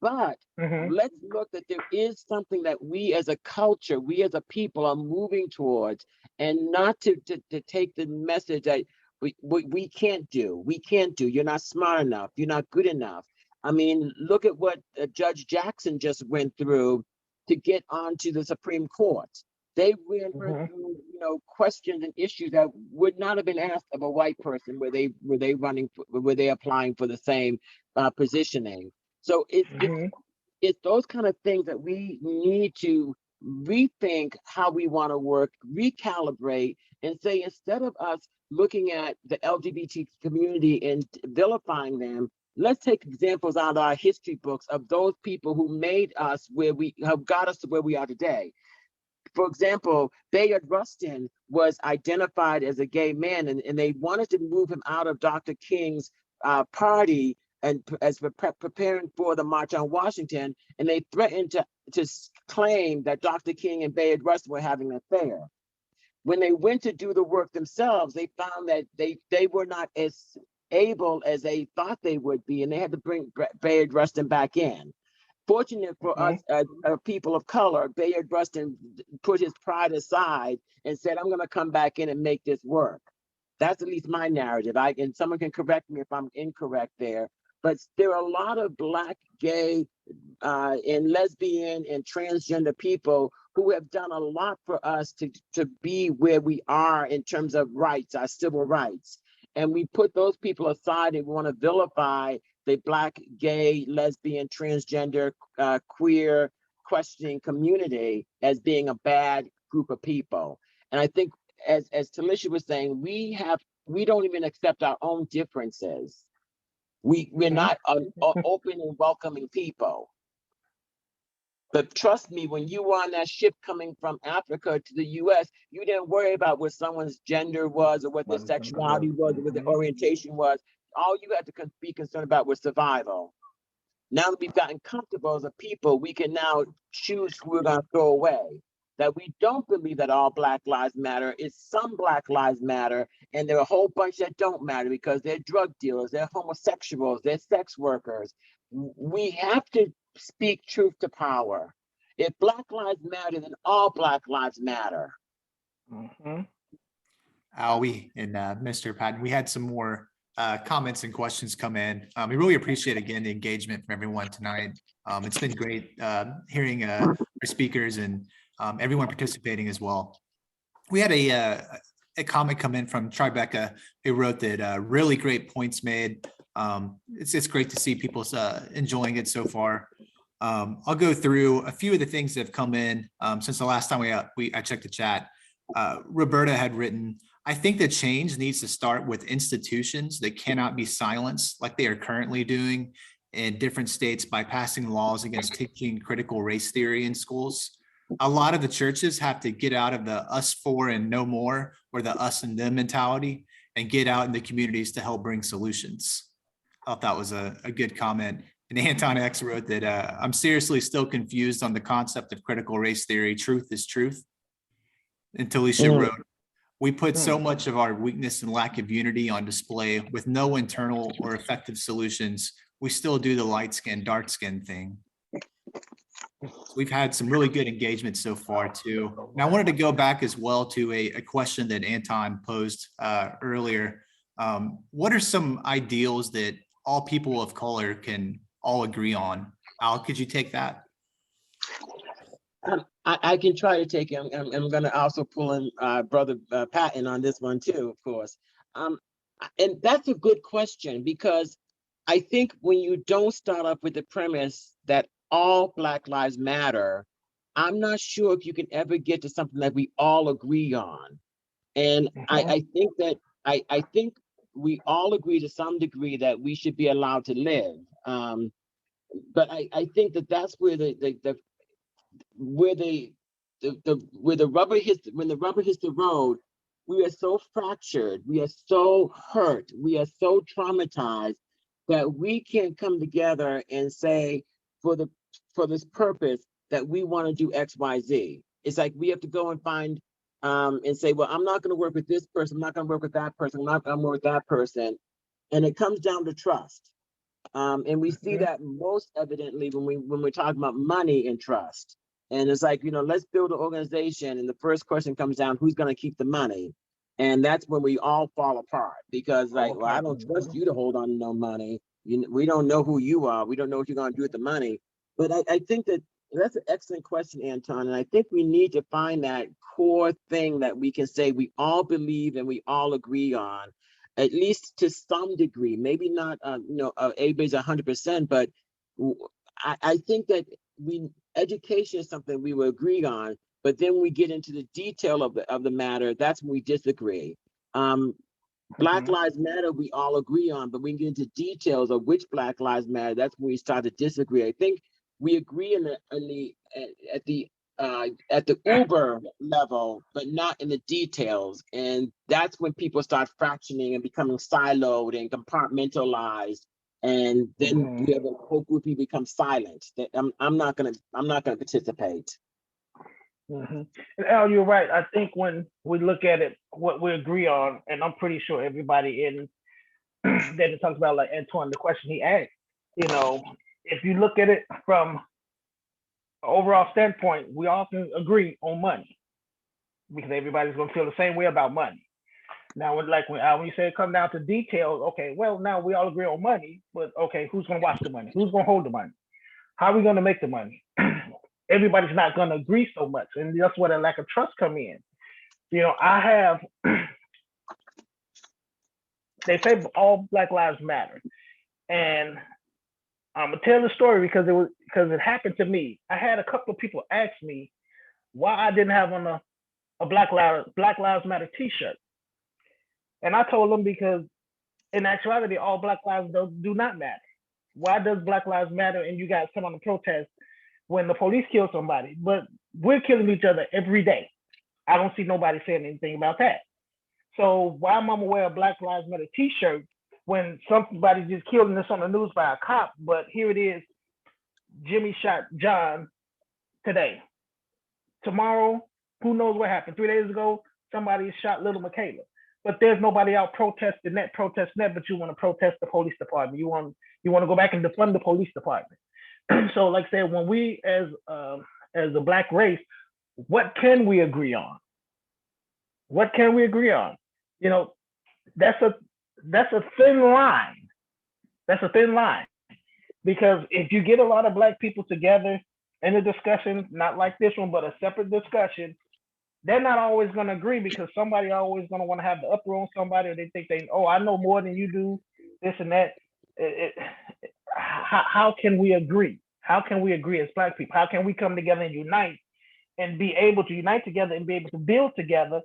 but let's look that there is something that we as a culture, we as a people are moving towards, and not to take the message that we can't do. We can't do. You're not smart enough. You're not good enough. I mean, look at what Judge Jackson just went through to get onto the Supreme Court. They went through, questions and issues that would not have been asked of a white person were they applying for the same positioning. So it's those kind of things that we need to rethink how we want to work, recalibrate, and say, instead of us looking at the LGBT community and vilifying them, let's take examples out of our history books of those people who made us where we have got us to where we are today. For example, Bayard Rustin was identified as a gay man, and they wanted to move him out of Dr. King's party and as preparing for the March on Washington, and they threatened to claim that Dr. King and Bayard Rustin were having an affair. When they went to do the work themselves, they found that they were not as able as they thought they would be, and they had to bring Bayard Rustin back in. Fortunate for us as people of color, Bayard Rustin put his pride aside and said, I'm going to come back in and make this work. That's at least my narrative. And someone can correct me if I'm incorrect there. But there are a lot of Black, gay, and lesbian and transgender people who have done a lot for us to be where we are in terms of rights, our civil rights. And we put those people aside and want to vilify the Black, gay, lesbian, transgender, queer, questioning community as being a bad group of people. And I think, as Talisha was saying, we don't even accept our own differences. We're not open and welcoming people. But trust me, when you were on that ship coming from Africa to the US, you didn't worry about what someone's gender was or what their sexuality was or what their orientation was. All you had to be concerned about was survival. Now that we've gotten comfortable as a people, we can now choose who we're going to throw away. That we don't believe that all Black lives matter. It's some Black lives matter, and there are a whole bunch that don't matter because they're drug dealers, they're homosexuals, they're sex workers. We have to speak truth to power. If Black lives matter, then all Black lives matter. Howie and Mr. Patton, we had some more comments and questions come in. We really appreciate, again, the engagement from everyone tonight. It's been great hearing our speakers and everyone participating as well. We had a comment come in from Tribeca who wrote that really great points made. It's great to see people enjoying it so far. I'll go through a few of the things that have come in since the last time I checked the chat. Roberta had written, I think the change needs to start with institutions that cannot be silenced like they are currently doing in different states by passing laws against teaching critical race theory in schools. A lot of the churches have to get out of the us for and no more, or the us and them mentality, and get out in the communities to help bring solutions. I thought that was a good comment. And Anton X wrote that I'm seriously still confused on the concept of critical race theory. Truth is truth. And Talisha wrote, we put so much of our weakness and lack of unity on display with no internal or effective solutions. We still do the light skin, dark skin thing. We've had some really good engagement so far too. And I wanted to go back as well to a question that Anton posed earlier. What are some ideals that all people of color can all agree on? Al, could you take that? I can try to take it. I'm going to also pull in Brother Patton on this one too, of course. And that's a good question, because I think when you don't start off with the premise that all Black lives matter, I'm not sure if you can ever get to something that we all agree on. And I think that I think we all agree to some degree that we should be allowed to live. But I think that that's where the rubber hits the road. We are so fractured, we are so hurt, we are so traumatized that we can't come together and say, for this purpose, that we want to do X, Y, Z. It's like we have to go and find and say, well, I'm not going to work with this person, I'm not going to work with that person, I'm not going to work with that person. And it comes down to trust. And we see that most evidently when we're talking about money and trust. And it's like, let's build an organization. And the first question comes down, who's going to keep the money? And that's when we all fall apart because like, Fall well, I apart. don't trust you to hold on to no money. We don't know who you are. We don't know what you're going to do with the money. But I think that's an excellent question, Anton. And I think we need to find that core thing that we can say we all believe and we all agree on, at least to some degree. Maybe not, everybody's 100%, but I think that education is something we will agree on. But then when we get into the detail of the matter, that's when we disagree. Black Lives Matter, we all agree on, but we get into details of which Black Lives Matter, that's when we start to disagree. I think we agree at the Uber level, but not in the details. And that's when people start fractioning and becoming siloed and compartmentalized. And then we have a whole group who become silent. That I'm not gonna participate. And Al, you're right. I think when we look at it, what we agree on, and I'm pretty sure everybody in that it talks about, like Antoine, the question he asked, if you look at it from an overall standpoint, we often agree on money because everybody's going to feel the same way about money. Now, when you say it come down to details, okay, well, now we all agree on money, but okay, who's going to watch the money? Who's going to hold the money? How are we going to make the money? Everybody's not going to agree so much, and that's where the lack of trust come in. I have, they say all Black Lives Matter, and I'm gonna tell the story because it happened to me. I had a couple of people ask me why I didn't have on a Black Lives Matter T-shirt, and I told them because in actuality, all Black lives do not matter. Why does Black Lives matter? And you guys come on the protest when the police kill somebody, but we're killing each other every day. I don't see nobody saying anything about that. So why am I gonna wear a Black Lives Matter T-shirt when somebody just killed and it's on the news by a cop? But here it is, Jimmy shot John today. Tomorrow, who knows what happened? 3 days ago, somebody shot little Michaela. But there's nobody out protesting that, but you want to protest the police department. You want to go back and defund the police department. So, like I said, when we as a Black race, what can we agree on? What can we agree on? That's a thin line. That's a thin line. Because if you get a lot of Black people together in a discussion, not like this one, but a separate discussion, they're not always going to agree because somebody always going to want to have the upper on somebody, or they think I know more than you do, this and that. How can we agree? How can we agree as Black people? How can we come together and unite and be able to unite together and be able to build together?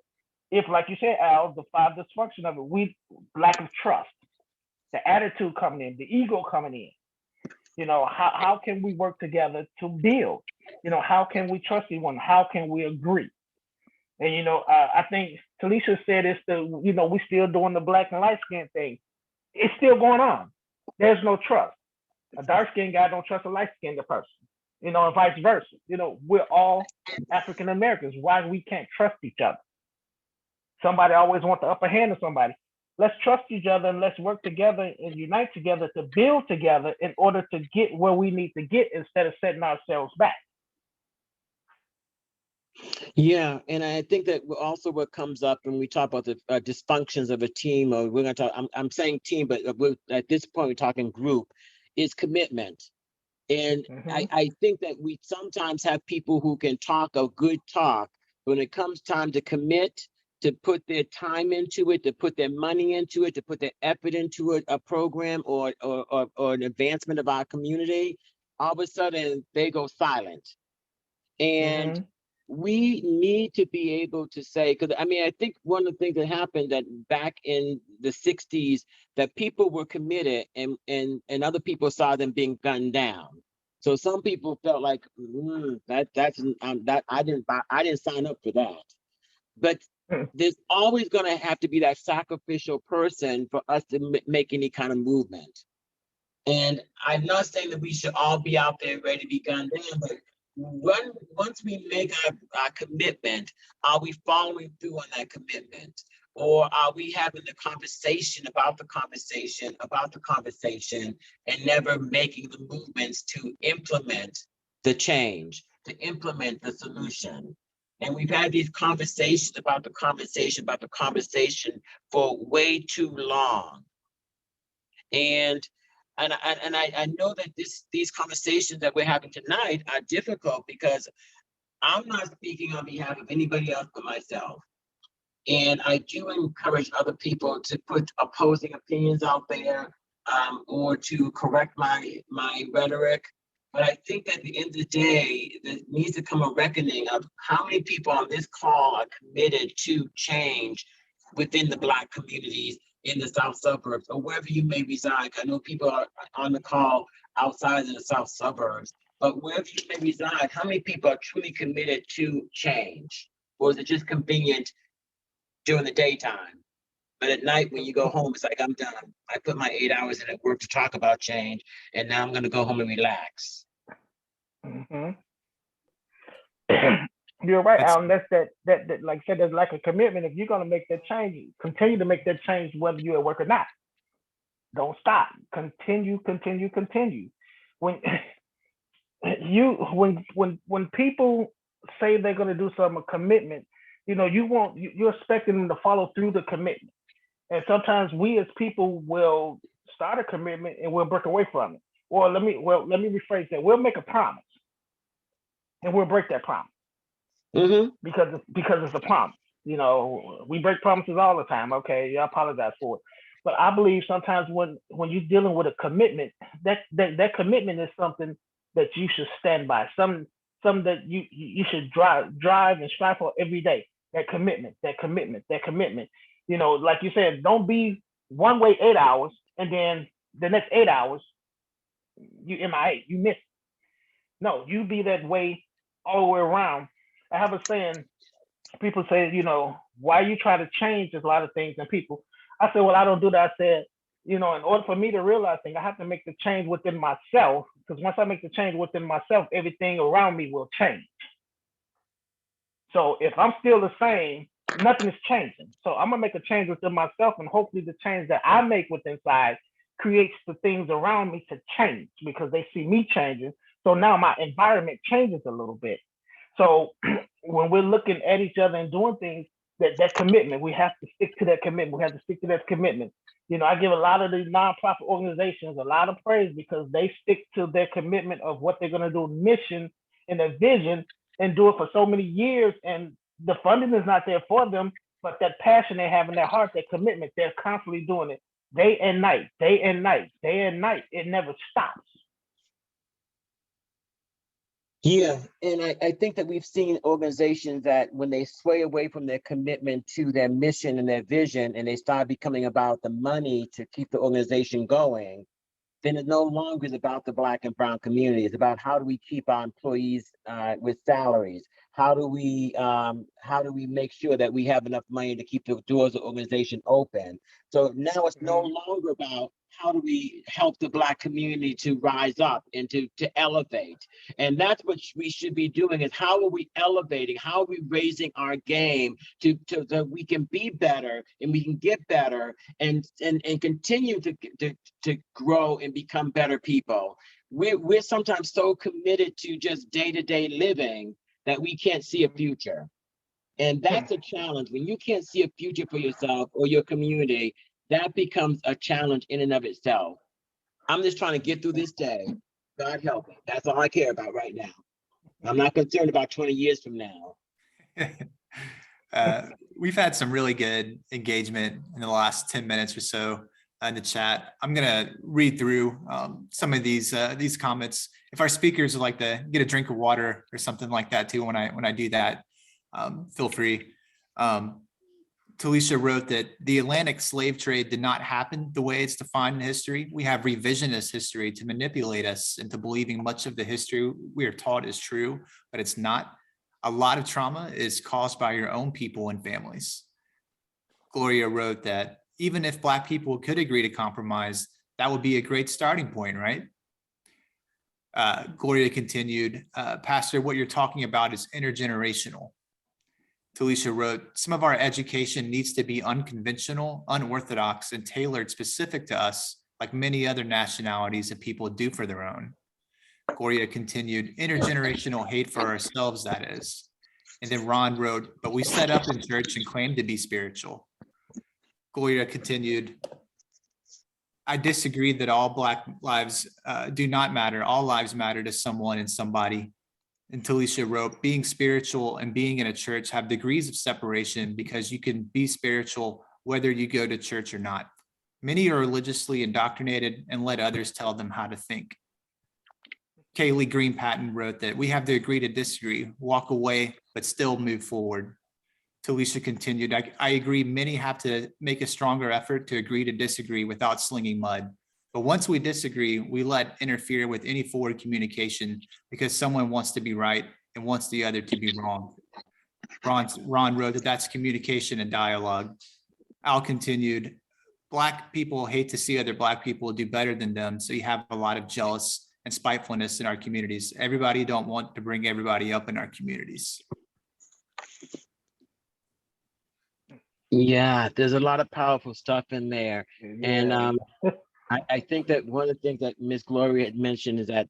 If, like you said, Al, the 5 dysfunction of it, lack of trust, the attitude coming in, the ego coming in. How can we work together to build? How can we trust anyone? How can we agree? And I think Talisha said it's we still doing the black and light skin thing. It's still going on. There's no trust. A dark skinned guy don't trust a light skinned person. And vice versa. We're all African Americans. Why we can't trust each other? Somebody always wants the upper hand of somebody. Let's trust each other and let's work together and unite together to build together in order to get where we need to get instead of setting ourselves back. Yeah, and I think that also what comes up when we talk about the dysfunctions of a team, or we're going to talk, I'm saying team, but at this point we're talking group, is commitment. And I think that we sometimes have people who can talk a good talk, but when it comes time to commit, to put their time into it, to put their money into it, to put their effort into it, a program or an advancement of our community, all of a sudden they go silent. And we need to be able to say, because I think one of the things that happened that back in the 60s, that people were committed and other people saw them being gunned down. So some people felt like I didn't sign up for that. But there's always going to have to be that sacrificial person for us to make any kind of movement. And I'm not saying that we should all be out there ready to be gunned down, but once we make our commitment, are we following through on that commitment? Or are we having the conversation about the conversation and never making the movements to implement the change, to implement the solution? And we've had these conversations about the conversation for way too long. And I know that these conversations that we're having tonight are difficult because I'm not speaking on behalf of anybody else but myself. And I do encourage other people to put opposing opinions out there, or to correct my rhetoric. But I think at the end of the day, there needs to come a reckoning of how many people on this call are committed to change within the Black communities in the South suburbs or wherever you may reside. I know people are on the call outside of the South suburbs, but wherever you may reside, how many people are truly committed to change? Or is it just convenient during the daytime? But at night, when you go home, it's like, I'm done. I put my 8 hours in at work to talk about change, and now I'm going to go home and relax. Mm-hmm. You're right, Alan. That's that like I said, there's lack of commitment. If you're going to make that change, continue to make that change whether you're at work or not. Don't stop. Continue. When when people say they're going to do something, a commitment, you're expecting them to follow through the commitment. And sometimes we as people will start a commitment and we'll break away from it. Or let me rephrase that. We'll make a promise and we'll break that promise. Mm-hmm. Because it's a promise. We break promises all the time. Okay, I apologize for it. But I believe sometimes when you're dealing with a commitment, that commitment is something that you should stand by. Something that you should drive and strive for every day. That commitment. Like you said, don't be one way 8 hours and then the next 8 hours you MIA, you miss. No, you be that way all the way around. I have a saying, people say, why you try to change a lot of things in people. I said, well, I don't do that. I said, in order for me to realize things, I have to make the change within myself, because once I make the change within myself, everything around me will change. So if I'm still the same, nothing is changing. So I'm gonna make a change within myself, and hopefully the change that I make within inside creates the things around me to change because they see me changing. So now my environment changes a little bit. So when we're looking at each other and doing things, that commitment, we have to stick to that commitment. We have to stick to that commitment. I give a lot of these nonprofit organizations a lot of praise because they stick to their commitment of what they're going to do, mission and their vision, and do it for so many years. And the funding is not there for them, but that passion they have in their heart, that commitment, they're constantly doing it day and night. It never stops. Yeah, and I think that we've seen organizations that when they sway away from their commitment to their mission and their vision, and they start becoming about the money to keep the organization going, then it no longer is about the Black and brown community. It's about how do we keep our employees with salaries? How do we make sure that we have enough money to keep the doors of the organization open? So now it's no longer about how do we help the Black community to rise up and to elevate. And that's what we should be doing, is how are we elevating? How are we raising our game to that we can be better and we can get better and continue to grow and become better people. We're sometimes so committed to just day-to-day living that we can't see a future. And that's a challenge. When you can't see a future for yourself or your community, that becomes a challenge in and of itself. I'm just trying to get through this day. God help me. That's all I care about right now. I'm not concerned about 20 years from now. We've had some really good engagement in the last 10 minutes or so in the chat. I'm going to read through some of these comments. If our speakers would like to get a drink of water or something like that too, when I do that, feel free. Talisha wrote that the Atlantic slave trade did not happen the way it's defined in history. We have revisionist history to manipulate us into believing much of the history we are taught is true, but it's not. A lot of trauma is caused by your own people and families. Gloria wrote that even if Black people could agree to compromise, that would be a great starting point, right? Gloria continued, Pastor, what you're talking about is intergenerational. Talisha wrote, some of our education needs to be unconventional, unorthodox, and tailored specific to us, like many other nationalities and people do for their own. Gloria continued, intergenerational hate for ourselves, that is. And then Ron wrote, but we set up in church and claim to be spiritual. Gloria continued, I disagreed that all Black lives do not matter. All lives matter to someone and somebody. And Talisha wrote, being spiritual and being in a church have degrees of separation because you can be spiritual whether you go to church or not. Many are religiously indoctrinated and let others tell them how to think. Kaylee Green Patton wrote that we have to agree to disagree, walk away, but still move forward. Talisha continued, I agree many have to make a stronger effort to agree to disagree without slinging mud. But once we disagree, we let interfere with any forward communication because someone wants to be right and wants the other to be wrong. Ron wrote that that's communication and dialogue. Al continued, Black people hate to see other Black people do better than them, so you have a lot of jealous and spitefulness in our communities. Everybody don't want to bring everybody up in our communities. Yeah, there's a lot of powerful stuff in there. And I think that one of the things that Miss Gloria had mentioned is that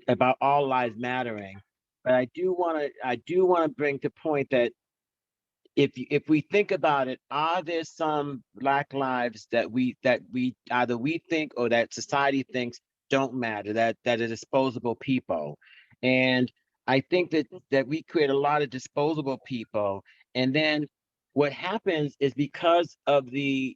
about all lives mattering. But I do want to bring to point that if we think about it, are there some Black lives that we either we think or that society thinks don't matter, that are disposable people? And I think that we create a lot of disposable people, and then what happens is because of the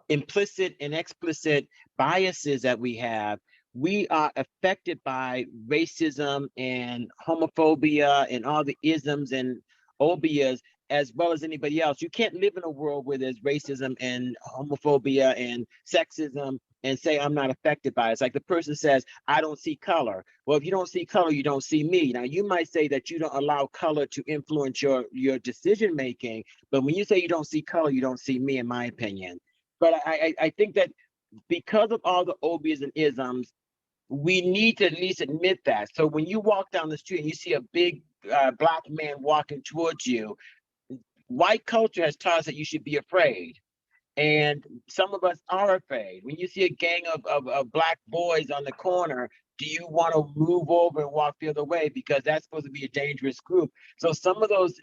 implicit and explicit biases that we have, we are affected by racism and homophobia and all the isms and obias as well as anybody else. You can't live in a world where there's racism and homophobia and sexism and say, I'm not affected by it. It's like the person says, I don't see color. Well, if you don't see color, you don't see me. Now, you might say that you don't allow color to influence your decision making, but when you say you don't see color, you don't see me, in my opinion. But I think that because of all the obias and isms, we need to at least admit that. So when you walk down the street and you see a big Black man walking towards you, white culture has taught us that you should be afraid. And some of us are afraid. When you see a gang of Black boys on the corner, do you want to move over and walk the other way? Because that's supposed to be a dangerous group. So some of those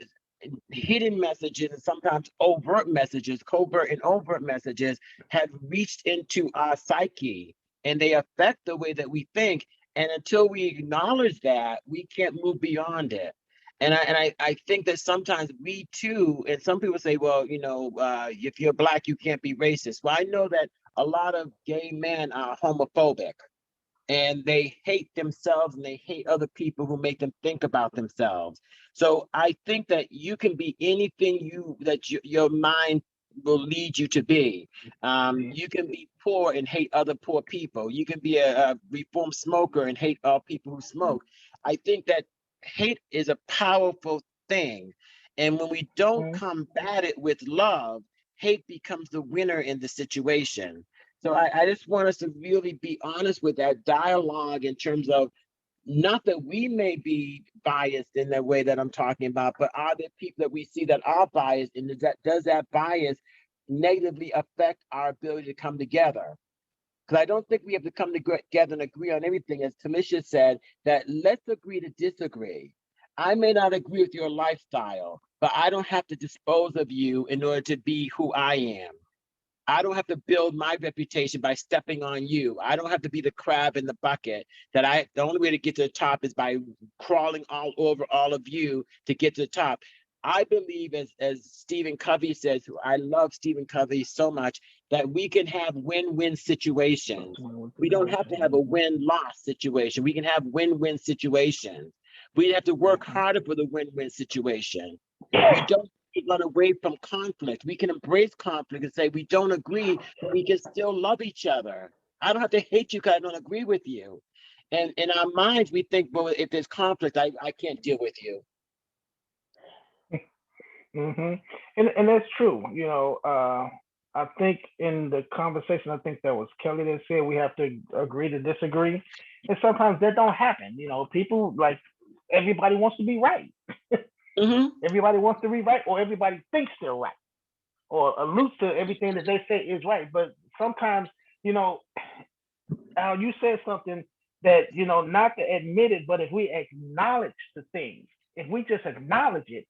hidden messages and sometimes overt messages, covert and overt messages, have reached into our psyche and they affect the way that we think. And until we acknowledge that, we can't move beyond it. And I think that sometimes we too, and some people say, well, if you're Black, you can't be racist. Well, I know that a lot of gay men are homophobic and they hate themselves and they hate other people who make them think about themselves. So I think that you can be anything your mind will lead you to be. You can be poor and hate other poor people. You can be a reformed smoker and hate all people who smoke. I think that hate is a powerful thing. And when we don't combat it with love, hate becomes the winner in the situation. So I just want us to really be honest with that dialogue in terms of not that we may be biased in the way that I'm talking about, but are there people that we see that are biased, and does that bias negatively affect our ability to come together? Because I don't think we have to come together and agree on everything. As Tamisha said, that let's agree to disagree. I may not agree with your lifestyle, but I don't have to dispose of you in order to be who I am. I don't have to build my reputation by stepping on you. I don't have to be the crab in the bucket the only way to get to the top is by crawling all over all of you to get to the top. I believe, as Stephen Covey says, I love Stephen Covey so much, that we can have win-win situations. We don't have to have a win-loss situation. We can have win-win situations. We have to work harder for the win-win situation. We don't run away from conflict. We can embrace conflict and say we don't agree, but we can still love each other. I don't have to hate you because I don't agree with you. And in our minds, we think, well, if there's conflict, I can't deal with you. And that's true. I think in the conversation, I think that was Kelly that said we have to agree to disagree. And sometimes that don't happen. People, like, everybody wants to be right. Everybody wants to be right, or everybody thinks they're right, or alludes to everything that they say is right. But sometimes, Al, you said something that, not to admit it, but if we acknowledge the things, if we just acknowledge it,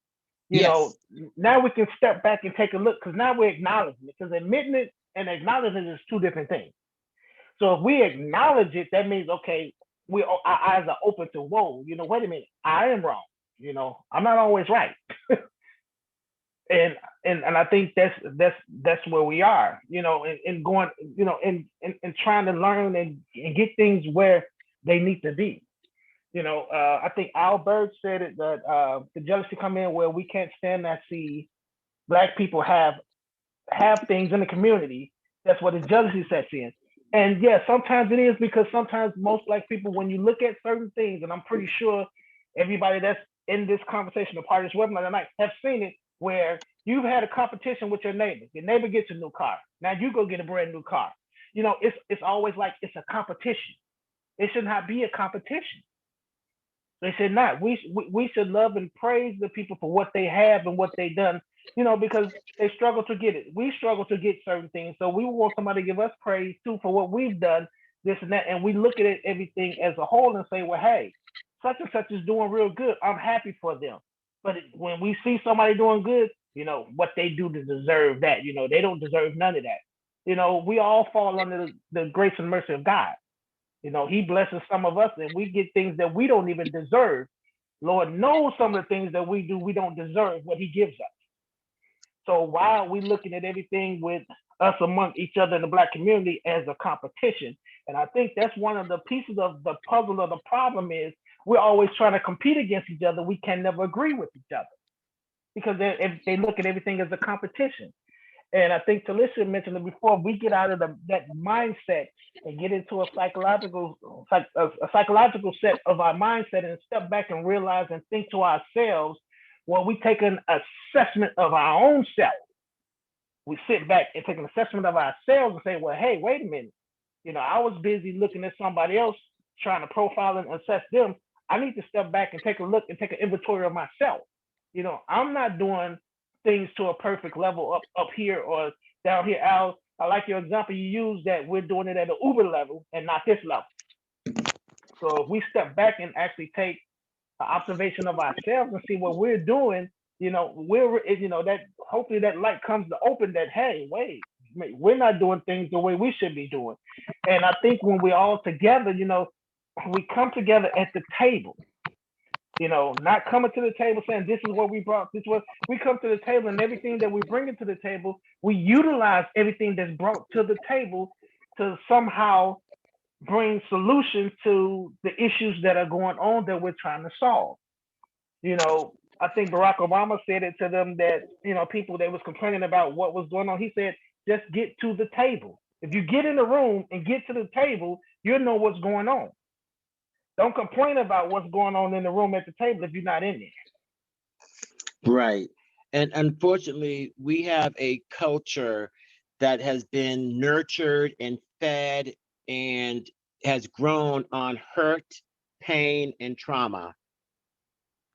Yes. now we can step back and take a look, because now we're acknowledging it, because admitting it and acknowledging it is two different things. So if we acknowledge it, that means, okay, our eyes are open to, whoa, wait a minute, I am wrong. I'm not always right. and I think that's where we are, and going, and trying to learn and get things where they need to be. I think Albert said it, that the jealousy come in where we can't stand that see Black people have things in the community. That's what the jealousy sets in. And yeah, sometimes it is, because sometimes most Black people, when you look at certain things, and I'm pretty sure everybody that's in this conversation, a part of this webinar tonight, have seen it, where you've had a competition with your neighbor. Your neighbor gets a new car. Now you go get a brand new car. It's always like it's a competition. It should not be a competition. They should not. We should love and praise the people for what they have and what they've done, because they struggle to get it. We struggle to get certain things. So we want somebody to give us praise too for what we've done, this and that. And we look at it, everything as a whole, and say, well, hey, such and such is doing real good. I'm happy for them. But when we see somebody doing good, what they do to deserve that, they don't deserve none of that. We all fall under the grace and mercy of God. He blesses some of us, and we get things that we don't even deserve. Lord knows some of the things that we do, we don't deserve what he gives us. So why are we looking at everything with us among each other in the Black community as a competition? And I think that's one of the pieces of the puzzle of the problem is we're always trying to compete against each other. We can never agree with each other, because they look at everything as a competition. And I think Talisha mentioned it before, we get out of that mindset and get into a psychological set of our mindset, and step back and realize and think to ourselves, well, we take an assessment of our own self. We sit back and take an assessment of ourselves and say, well, hey, wait a minute. I was busy looking at somebody else, trying to profile and assess them. I need to step back and take a look and take an inventory of myself. I'm not doing things to a perfect level up here or down here. Al, I like your example you used, that we're doing it at an Uber level and not this level. So if we step back and actually take an observation of ourselves and see what we're doing, that hopefully that light comes to open that, hey, wait, we're not doing things the way we should be doing. And I think when we're all together, we come together at the table. Not coming to the table saying this is what we brought, we come to the table, and everything that we bring into the table, we utilize everything that's brought to the table to somehow bring solutions to the issues that are going on that we're trying to solve. I think Barack Obama said it to them that, people that was complaining about what was going on, he said, just get to the table. If you get in the room and get to the table, you'll know what's going on. Don't complain about what's going on in the room at the table if you're not in there. Right. And unfortunately, we have a culture that has been nurtured and fed and has grown on hurt, pain, and trauma.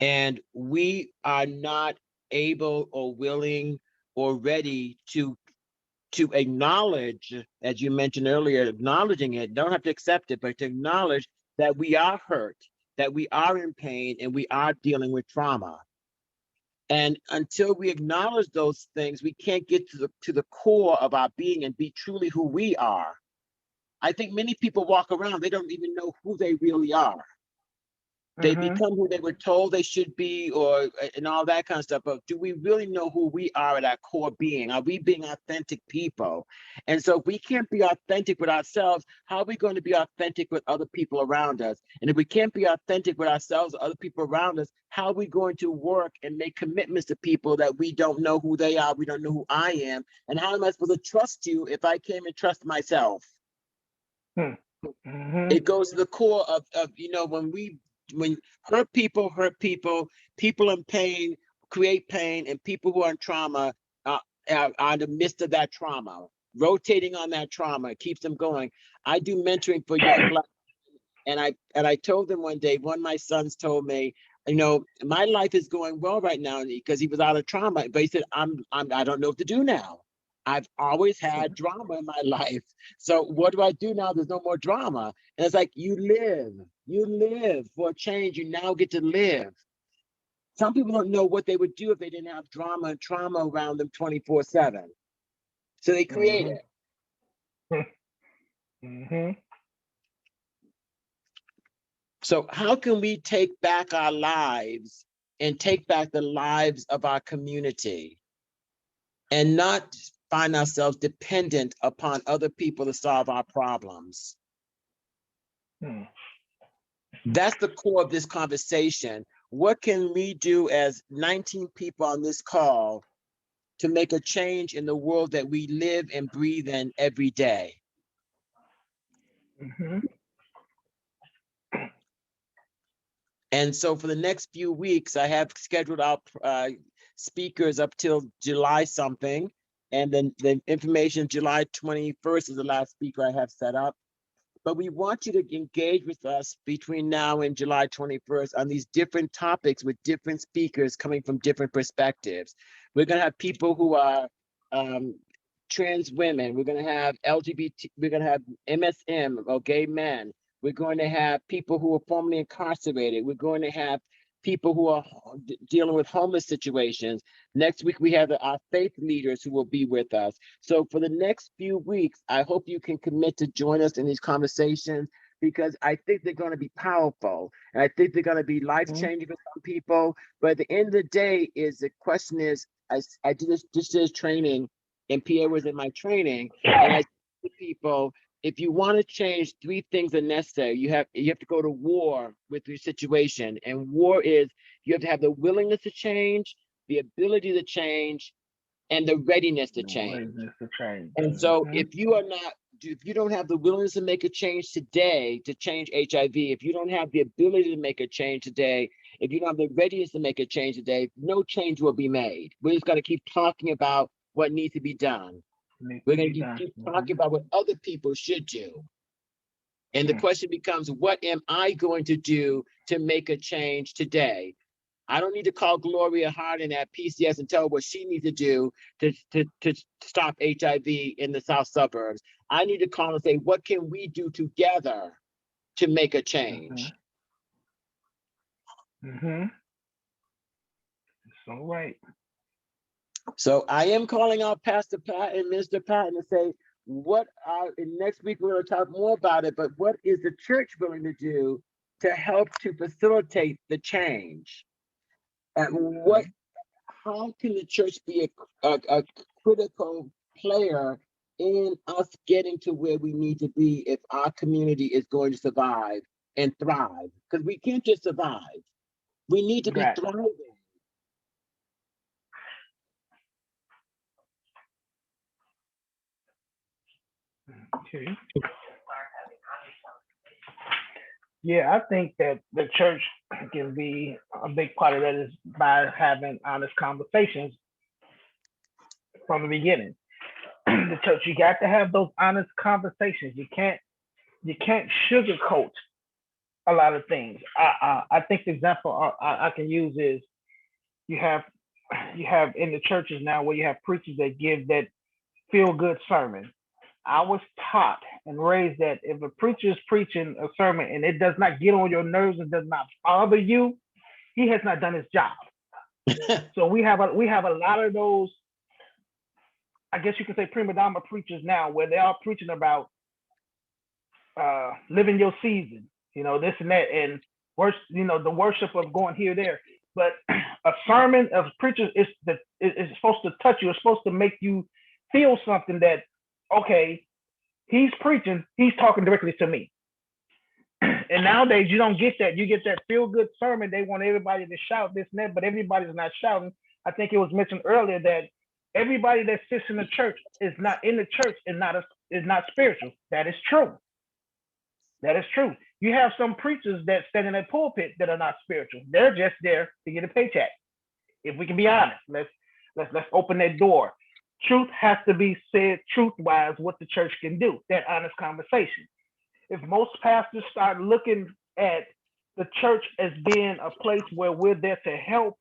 And we are not able or willing or ready to acknowledge, as you mentioned earlier, acknowledging it, don't have to accept it, but to acknowledge that we are hurt, that we are in pain, and we are dealing with trauma. And until we acknowledge those things, we can't get to the core of our being and be truly who we are. I think many people walk around, they don't even know who they really are. They become who they were told they should be, and all that kind of stuff. But do we really know who we are at our core being? Are we being authentic people? And so if we can't be authentic with ourselves, how are we going to be authentic with other people around us? And if we can't be authentic with ourselves or other people around us, how are we going to work and make commitments to people that we don't know who they are, we don't know who I am? And how am I supposed to trust you if I can't even trust myself? It goes to the core of when hurt people, people in pain create pain, and people who are in trauma are in the midst of that trauma, rotating on that trauma, keeps them going. I do mentoring for young Black, and I told them one day, one of my sons told me, my life is going well right now because he was out of trauma, but he said, I don't know what to do now. I've always had drama in my life. So what do I do now? There's no more drama. And it's like, you live for a change. You now get to live. Some people don't know what they would do if they didn't have drama and trauma around them 24/7. So they create it. Mm-hmm. So how can we take back our lives and take back the lives of our community and not find ourselves dependent upon other people to solve our problems? That's the core of this conversation. What can we do as 19 people on this call to make a change in the world that we live and breathe in every day? Mm-hmm. And so for the next few weeks, I have scheduled out speakers up till July something. And then the information, July 21st is the last speaker I have set up. But we want you to engage with us between now and July 21st on these different topics with different speakers coming from different perspectives. We're going to have people who are trans women. We're going to have LGBT, we're going to have MSM or gay men. We're going to have people who are formerly incarcerated. We're going to have people who are dealing with homeless situations. Next week, we have our faith leaders who will be with us. So for the next few weeks, I hope you can commit to join us in these conversations, because I think they're going to be powerful. And I think they're going to be life-changing for some people. But at the end of the day, the question is, I did this training, and Pierre was in my training, and I said to people, if you want to change, 3 things are necessary. You have to go to war with your situation. And war is, you have to have the willingness to change, the ability to change, and the readiness to change. And so if you don't have the willingness to make a change today, to change HIV, if you don't have the ability to make a change today, if you don't have the readiness to make a change today, no change will be made. We just got to keep talking about what needs to be done. We're going to keep talking about what other people should do. And the question becomes, what am I going to do to make a change today? I don't need to call Gloria Hardin at PCS and tell her what she needs to do to stop HIV in the South suburbs. I need to call and say, what can we do together to make a change? That's all right. So I am calling out Pastor Pat and Mr. Patton to say, next week we're going to talk more about it, but what is the church willing to do to help to facilitate the change? And how can the church be a critical player in us getting to where we need to be if our community is going to survive and thrive? Because we can't just survive. We need to be thriving. Okay. Yeah, I think that the church can be a big part of that is by having honest conversations from the beginning. The church, you got to have those honest conversations. You can't sugarcoat a lot of things. I think the example I can use is you have in the churches now where you have preachers that give that feel good sermon. I was taught and raised that if a preacher is preaching a sermon and it does not get on your nerves and does not bother you, he has not done his job. So we have a lot of those, I guess you could say, prima donna preachers now, where they are preaching about living your season, this and that, and the worship of going here, there. But a sermon of preachers is supposed to touch you. It's supposed to make you feel something that, okay, he's preaching, he's talking directly to me. And nowadays you don't get that. You get that feel good sermon. They want everybody to shout this and that, but everybody's not shouting. I think it was mentioned earlier that everybody that sits in the church is not in the church and is not spiritual. That is true. That is true. You have some preachers that stand in that pulpit that are not spiritual. They're just there to get a paycheck. If we can be honest, let's open that door. Truth has to be said truth-wise, what the church can do, that honest conversation. If most pastors start looking at the church as being a place where we're there to help,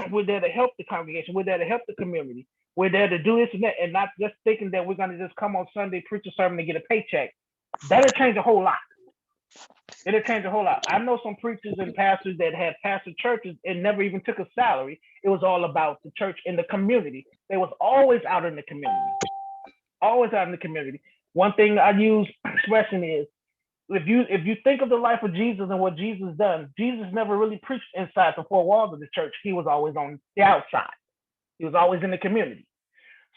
we're there to help the congregation, we're there to help the community, we're there to do this and that, and not just thinking that we're going to just come on Sunday, preach a sermon, and get a paycheck, that'll change a whole lot. It'll change a whole lot. I know some preachers and pastors that had pastor churches and never even took a salary. It was all about the church in the community. They was always out in the community, always out in the community. One thing I use expression is, if you think of the life of Jesus and what Jesus done, Jesus never really preached inside the four walls of the church. He was always on the outside. He was always in the community.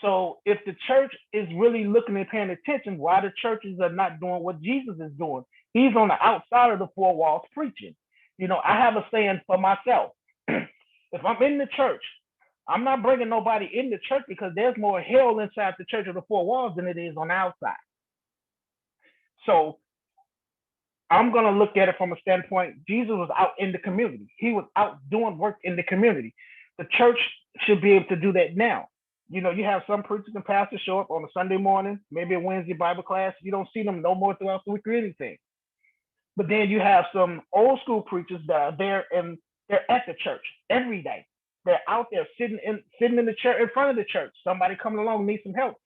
So if the church is really looking and paying attention, why the churches are not doing what Jesus is doing? He's on the outside of the four walls preaching. You know, I have a saying for myself. If I'm in the church, I'm not bringing nobody in the church, because there's more hell inside the church of the four walls than it is on the outside. So I'm going to look at it from a standpoint, Jesus was out in the community. He was out doing work in the community. The church should be able to do that now. You know, you have some preachers and pastors show up on a Sunday morning, maybe a Wednesday Bible class. You don't see them no more throughout the week or anything. But then you have some old school preachers that are there and they're at the church every day. They're out there sitting in the chair in front of the church. Somebody coming along needs some help.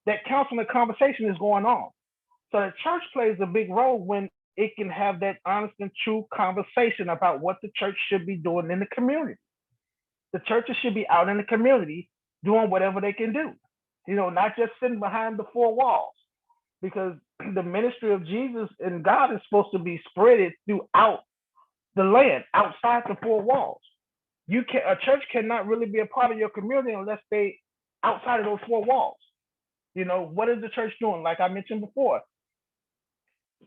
That counseling conversation is going on. So the church plays a big role when it can have that honest and true conversation about what the church should be doing in the community. The churches should be out in the community doing whatever they can do, you know, not just sitting behind the four walls, because the ministry of Jesus and God is supposed to be spread throughout the land, outside the four walls. A church cannot really be a part of your community unless they outside of those four walls. You know, what is the church doing? Like I mentioned before,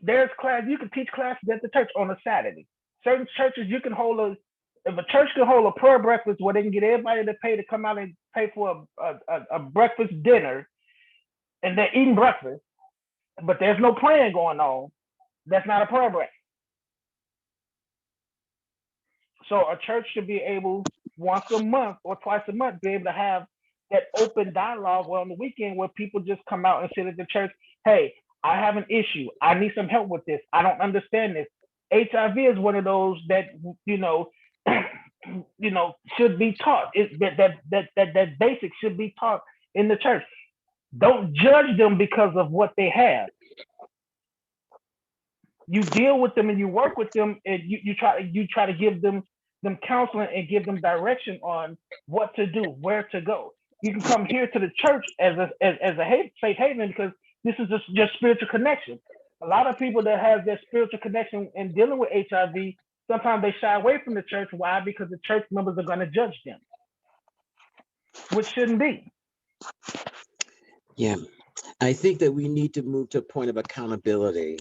there's class, you can teach classes at the church on a Saturday. Certain churches you can hold if a church can hold a prayer breakfast where they can get everybody to pay to come out and pay for a breakfast dinner, and they're eating breakfast, but there's no praying going on, that's not a prayer breakfast. So a church should be able, once a month or twice a month, be able to have that open dialogue on the weekend where people just come out and sit at the church, hey, I have an issue. I need some help with this. I don't understand this. HIV is one of those that, you know, should be taught. That basics should be taught in the church. Don't judge them because of what they have. You deal with them and you work with them, and you try to give them counseling and give them direction on what to do, where to go. You can come here to the church as a safe haven, because this is just spiritual connection. A lot of people that have that spiritual connection in dealing with HIV, sometimes they shy away from the church. Why? Because the church members are going to judge them, which shouldn't be. Yeah, I think that we need to move to a point of accountability.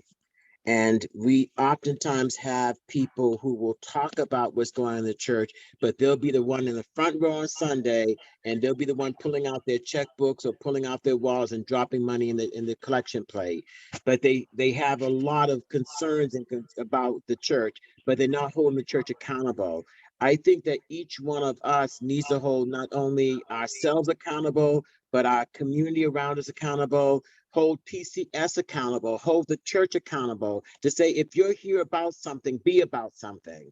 And we oftentimes have people who will talk about what's going on in the church, but they'll be the one in the front row on Sunday, and they'll be the one pulling out their checkbooks or pulling out their wallets and dropping money in the collection plate. But they have a lot of concerns about the church, but they're not holding the church accountable. I think that each one of us needs to hold not only ourselves accountable, but our community around us accountable, hold PCS accountable, hold the church accountable, to say, if you're here about something, be about something.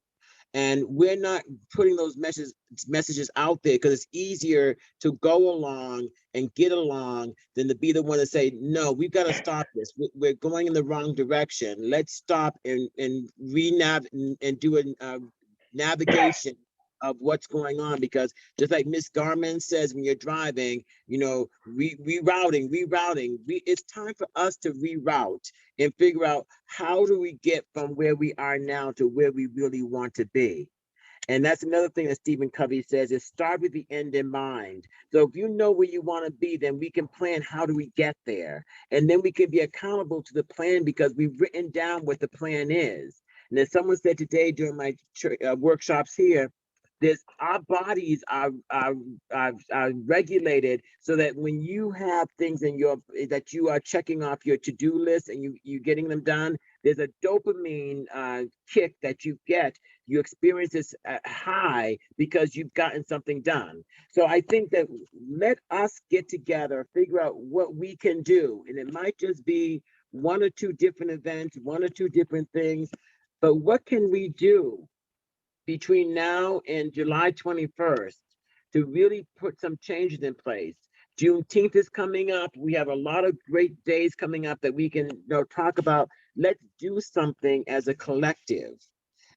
And we're not putting those messages out there because it's easier to go along and get along than to be the one to say, no, we've got to stop this. We're going in the wrong direction. Let's stop and do a navigation of what's going on, because just like Miss Garman says, when you're driving, you know, rerouting, it's time for us to reroute and figure out, how do we get from where we are now to where we really want to be? And that's another thing that Stephen Covey says, is start with the end in mind. So if you know where you want to be, then we can plan, how do we get there? And then we can be accountable to the plan, because we've written down what the plan is. And as someone said today during my workshops here, our bodies are regulated so that when you have things that you are checking off your to-do list and you getting them done, there's a dopamine kick that you get. You experience this high because you've gotten something done. So I think that let us get together, figure out what we can do. And it might just be one or two different events, one or two different things, but what can we do between now and July 21st to really put some changes in place, Juneteenth is coming up. We have a lot of great days coming up that we can talk about. Let's do something as a collective.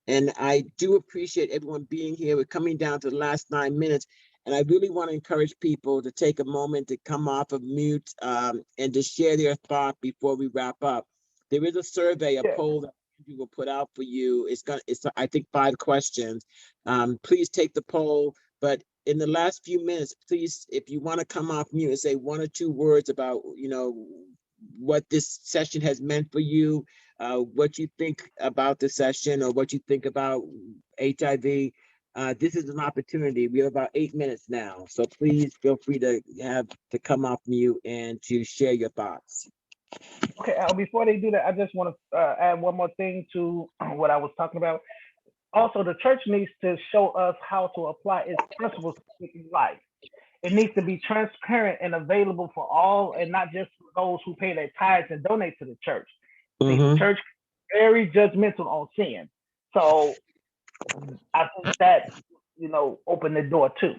And I do appreciate everyone being here. We're coming down to the last 9 minutes. And I really want to encourage people to take a moment to come off of mute and to share their thought before we wrap up. There is a survey, a poll that we will put out for you. It's I think 5 questions. Please take the poll. But in the last few minutes, please, if you want to come off mute and say 1 or 2 words about, what this session has meant for you, what you think about the session or what you think about HIV. This is an opportunity. We have about 8 minutes now. So please feel free to come off mute and to share your thoughts. Okay, Al, before they do that, I just want to add one more thing to what I was talking about. Also, the church needs to show us how to apply its principles in life. It needs to be transparent and available for all, and not just for those who pay their tithes and donate to the church. See, the church is very judgmental on sin. So I think that, open the door too.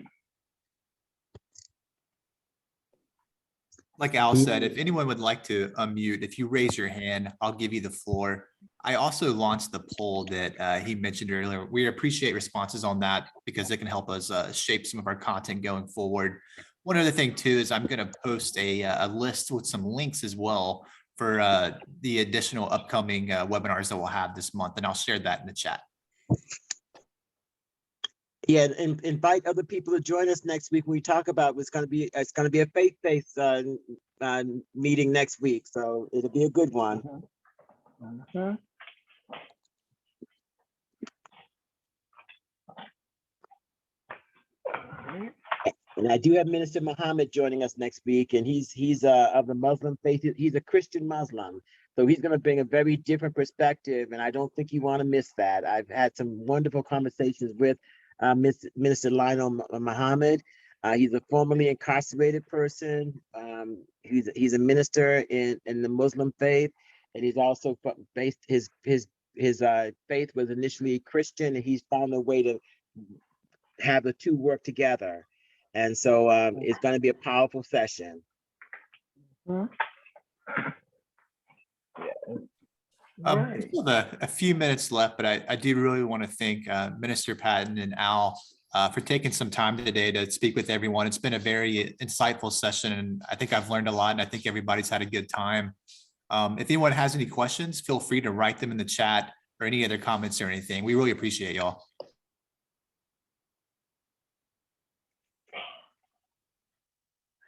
Like Al said, if anyone would like to unmute, if you raise your hand, I'll give you the floor. I also launched the poll that he mentioned earlier. We appreciate responses on that because it can help us shape some of our content going forward. One other thing too is I'm going to post a list with some links as well for the additional upcoming webinars that we'll have this month, and I'll share that in the chat. Yeah, and invite other people to join us next week when we talk about it's going to be a faith-based meeting next week, so it'll be a good one. And I do have Minister Muhammad joining us next week, and he's of the Muslim faith. He's a Christian Muslim, so he's going to bring a very different perspective, and I don't think you want to miss that. I've had some wonderful conversations with Minister Lionel Muhammad. He's a formerly incarcerated person. He's a minister in the Muslim faith, and he's also based his faith was initially Christian, and he's found a way to have the two work together. And so it's going to be a powerful session. We have a few minutes left, but I do really want to thank Minister Patton and Al for taking some time today to speak with everyone. It's been a very insightful session, and I think I've learned a lot, and I think everybody's had a good time. If anyone has any questions, feel free to write them in the chat or any other comments or anything. We really appreciate y'all.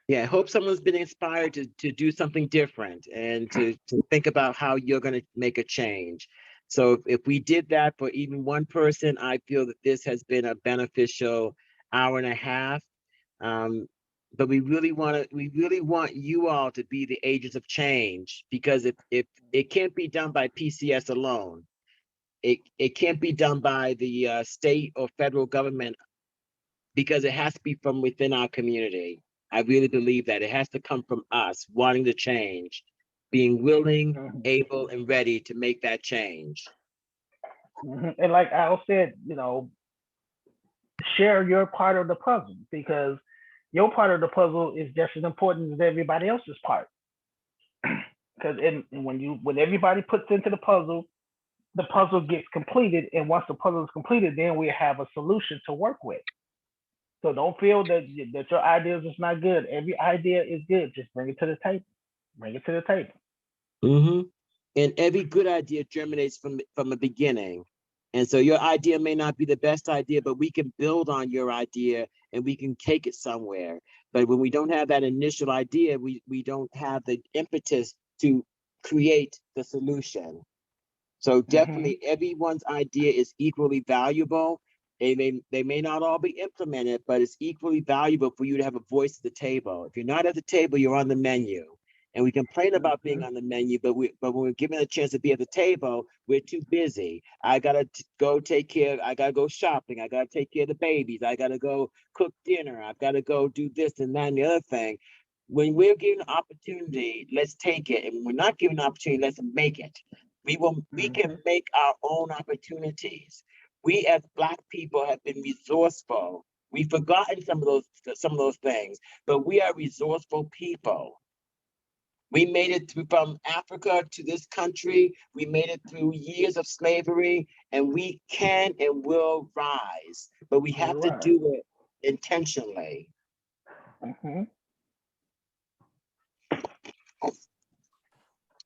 Yeah, I hope someone's been inspired to do something different and to think about how you're going to make a change. So if we did that for even one person, I feel that this has been a beneficial hour and a half. But we really want you all to be the agents of change, because if it can't be done by PCS alone, it can't be done by the state or federal government, because it has to be from within our community. I really believe that it has to come from us wanting to change, being willing, able, and ready to make that change. And like Al said, share your part of the puzzle, because your part of the puzzle is just as important as everybody else's part. Because when everybody puts into the puzzle gets completed, and once the puzzle is completed, then we have a solution to work with. So don't feel that your idea is just not good. Every idea is good. Just bring it to the table. Bring it to the table. And every good idea germinates from the beginning. And so your idea may not be the best idea, but we can build on your idea and we can take it somewhere. But when we don't have that initial idea, we don't have the impetus to create the solution. So definitely everyone's idea is equally valuable. They may not all be implemented, but it's equally valuable for you to have a voice at the table. If you're not at the table, you're on the menu. And we complain about being on the menu, but when we're given a chance to be at the table, we're too busy. I gotta go shopping. I gotta take care of the babies. I gotta go cook dinner. I've gotta go do this and that and the other thing. When we're given an opportunity, let's take it. And when we're not given an opportunity, let's make it. We can make our own opportunities. We as Black people have been resourceful We've forgotten some of those things, but we are resourceful people. We made it through from Africa to this country. We made it through years of slavery, and we can and will rise, but we have to do it intentionally. Mhm.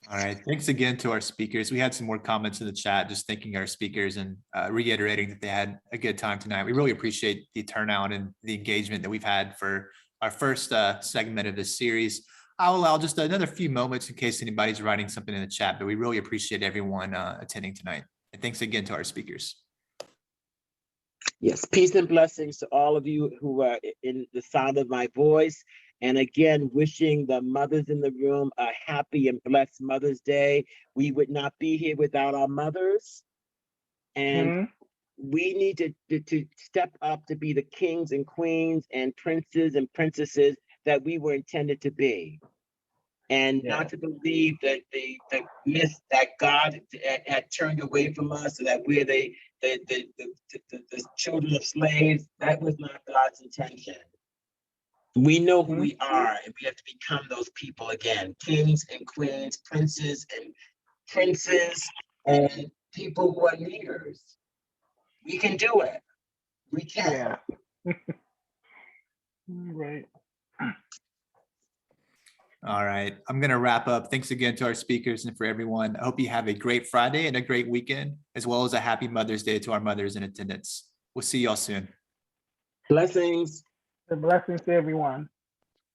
All right, thanks again to our speakers. We had some more comments in the chat, just thanking our speakers and reiterating that they had a good time tonight. We really appreciate the turnout and the engagement that we've had for our first segment of this series. I'll allow just another few moments in case anybody's writing something in the chat, but we really appreciate everyone attending tonight. And thanks again to our speakers. Yes, peace and blessings to all of you who are in the sound of my voice. And again, wishing the mothers in the room a happy and blessed Mother's Day. We would not be here without our mothers. And we need to step up to be the kings and queens and princes and princesses that we were intended to be. And not to believe that the myth that God had turned away from us, so that we're the children of slaves. That was not God's intention. We know who we are, and we have to become those people again: kings and queens, princes and princes, and people who are leaders. We can do it. We can. Yeah. Right. All right, I'm going to wrap up. Thanks again to our speakers and for everyone. I hope you have a great Friday and a great weekend, as well as a happy Mother's Day to our mothers in attendance. We'll see y'all soon. Blessings. The blessings to everyone.